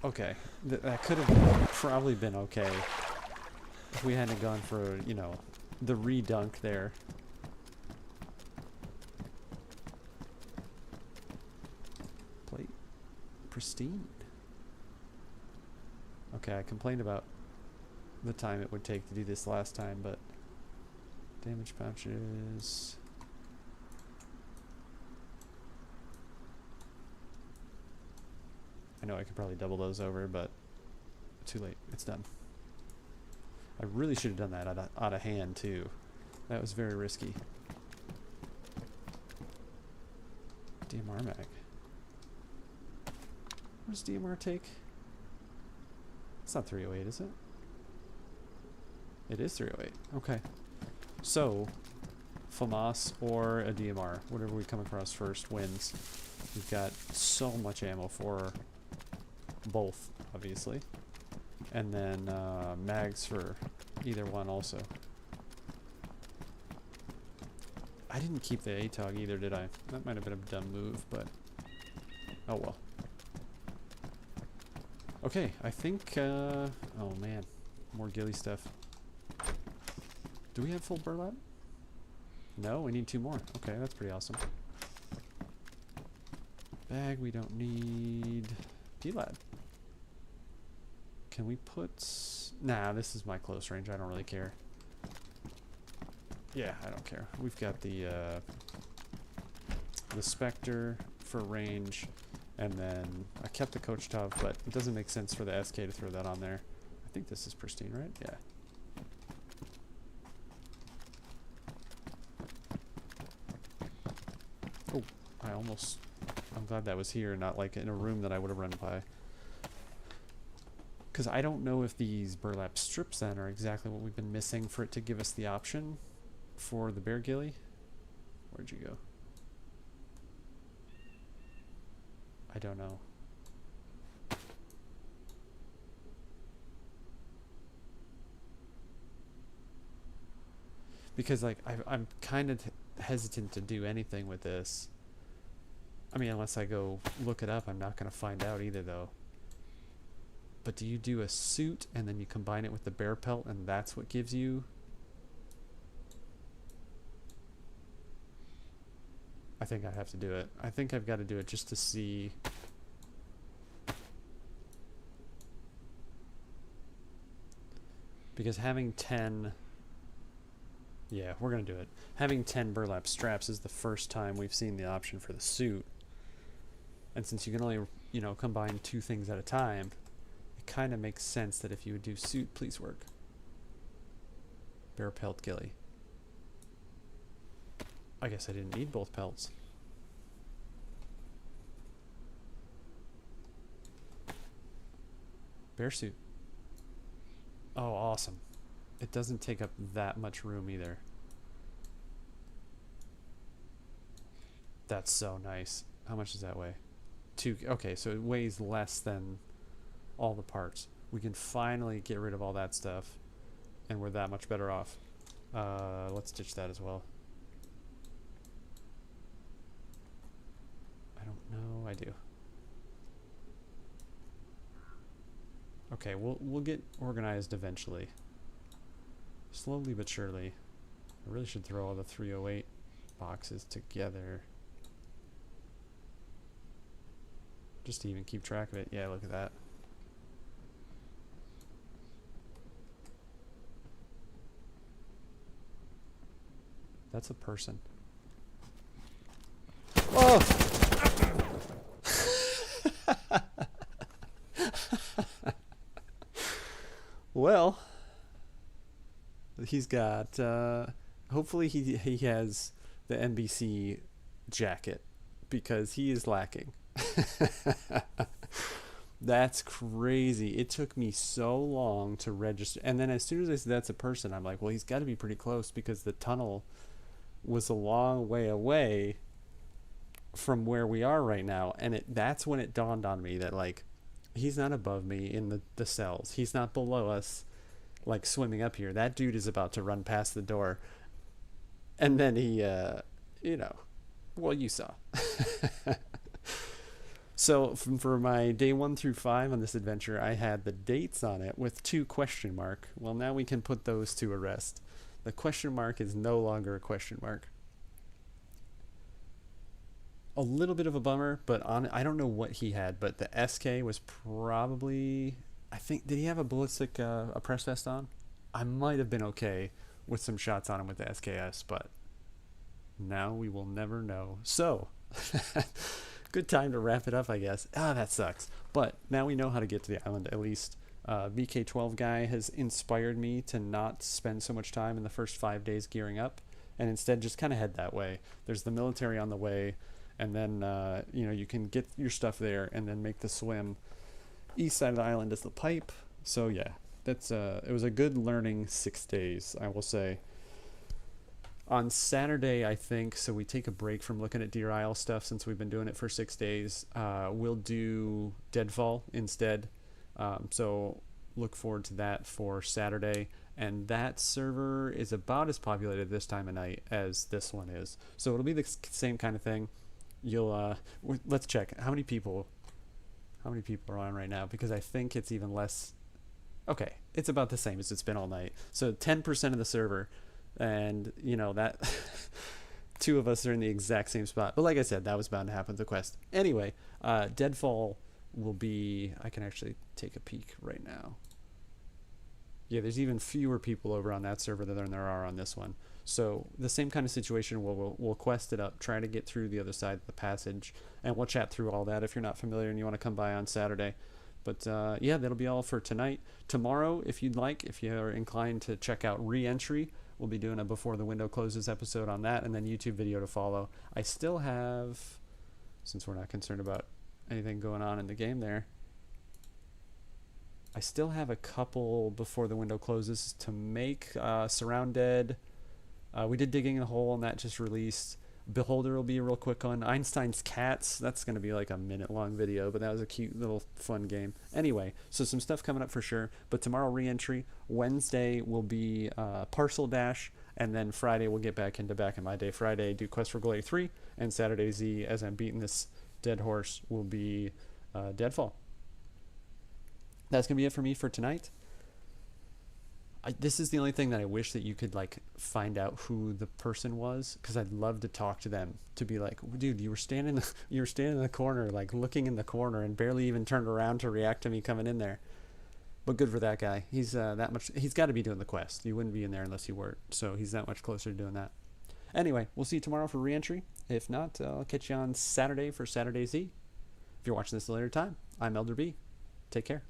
Okay, that could have probably been okay if we hadn't gone for, you know, the re-dunk there. Pristine. Okay, I complained about the time it would take to do this last time, but damage pouches. I know I could probably double those over, but too late. It's done. I really should have done that out of hand too. That was very risky. DMR mag. What does DMR take? It's not 308, is it? It is 308. Okay. So, FAMAS or a DMR, whatever we come across first wins. We've got so much ammo for both, obviously. And then mags for either one also. I didn't keep the ATOG either, did I? That might have been a dumb move, but oh well. Okay, I think, oh man, more ghillie stuff. Do we have full burlap? No, we need 2 more. Okay, that's pretty awesome. Bag, we don't need. D-Lad. Can we put... Nah, this is my close range. I don't really care. Yeah, I don't care. We've got the Spectre for range, and then I kept the Coach Tov, but it doesn't make sense for the SK to throw that on there. I think this is pristine, right? Yeah. Oh, I'm glad that was here, not like in a room that I would have run by. Because I don't know if these burlap strips then are exactly what we've been missing for it to give us the option for the bear ghillie. Where'd you go? I don't know. Because like I'm kind of hesitant to do anything with this. I mean, unless I go look it up, I'm not going to find out either though. But do you do a suit and then you combine it with the bear pelt and that's what gives you? I think I have to do it. I think I've got to do it just to see. Because having 10... Yeah, we're going to do it. Having 10 burlap straps is the first time we've seen the option for the suit. And since you can only, you know, combine 2 things at a time, it kind of makes sense that if you would do suit, please work. Bear pelt ghillie. I guess I didn't need both pelts. Bear suit. Oh, awesome. It doesn't take up that much room either. That's so nice. How much does that weigh? 2. Okay, so it weighs less than all the parts. We can finally get rid of all that stuff, and we're that much better off. Let's ditch that as well. I don't know. I do. Okay, we'll get organized eventually. Slowly but surely. I really should throw all the 308 boxes together. Just to even keep track of it. Yeah, look at that. That's a person. Oh! Well, he's got, hopefully he has the NBC jacket, because he is lacking. That's crazy. It took me so long to register. And then as soon as I said that's a person, I'm like, well, he's got to be pretty close, because the tunnel was a long way away from where we are right now. And that's when it dawned on me that, like, he's not above me in the cells. He's not below us, like, swimming up here. That dude is about to run past the door. And then he, you know, well, you saw. So for my day 1 through 5 on this adventure, I had the dates on it with 2 question mark. Well, now we can put those to rest. The question mark is no longer a question mark. A little bit of a bummer, but I don't know what he had, but the SK was probably I think, did he have a ballistic a press vest on? I might have been okay with some shots on him with the SKS, but now we will never know. So, good time to wrap it up, I guess. Ah, that sucks. But now we know how to get to the island, at least. VK12 guy has inspired me to not spend so much time in the first 5 days gearing up, and instead just kind of head that way. There's the military on the way, and then you can get your stuff there and then make the swim. East side of the island is the pipe. So yeah, that's it was a good learning 6 days, I will say. On Saturday, I think, so we take a break from looking at Deer Isle stuff since we've been doing it for 6 days. We'll do DeadFall instead. So look forward to that for Saturday. And that server is about as populated this time of night as this one is. So it'll be the same kind of thing. You'll let's check how many people are on right now, because I think it's even less. Okay, it's about the same as it's been all night. So 10% of the server, and that 2 of us are in the exact same spot. But like I said, that was bound to happen with the quest. Anyway, DeadFall will be, I can actually take a peek right now. Yeah, there's even fewer people over on that server than there are on this one. So the same kind of situation, we'll quest it up, try to get through the other side of the passage, and we'll chat through all that if you're not familiar and you want to come by on Saturday. But yeah, that'll be all for tonight. Tomorrow, if you'd like, if you're inclined to check out Re-Entry, we'll be doing a Before the Window Closes episode on that, and then YouTube video to follow. I still have, since we're not concerned about anything going on in the game there, I still have a couple Before the Window Closes to make. Surrounded. We did Digging a Hole, and that just released. Beholder will be a real quick one. Einstein's Cats, that's going to be like a minute-long video, but that was a cute little fun game. Anyway, so some stuff coming up for sure. But tomorrow, Re-Entry. Wednesday will be Parcel Dash, and then Friday we'll get back into Back in My Day. Friday, do Quest for Glory 3, and Saturday Z, as I'm beating this dead horse, will be DeadFall. That's going to be it for me for tonight. This is the only thing that I wish that you could find out who the person was, because I'd love to talk to them, to be like, dude, you were standing in the corner, looking in the corner, and barely even turned around to react to me coming in there. But good for that guy. He's he's got to be doing the quest. You wouldn't be in there unless you weren't. So he's that much closer to doing that. Anyway, we'll see you tomorrow for Re-Entry. If not, I'll catch you on Saturday for Saturday Z. If you're watching this at a later time, I'm Elder B. Take care.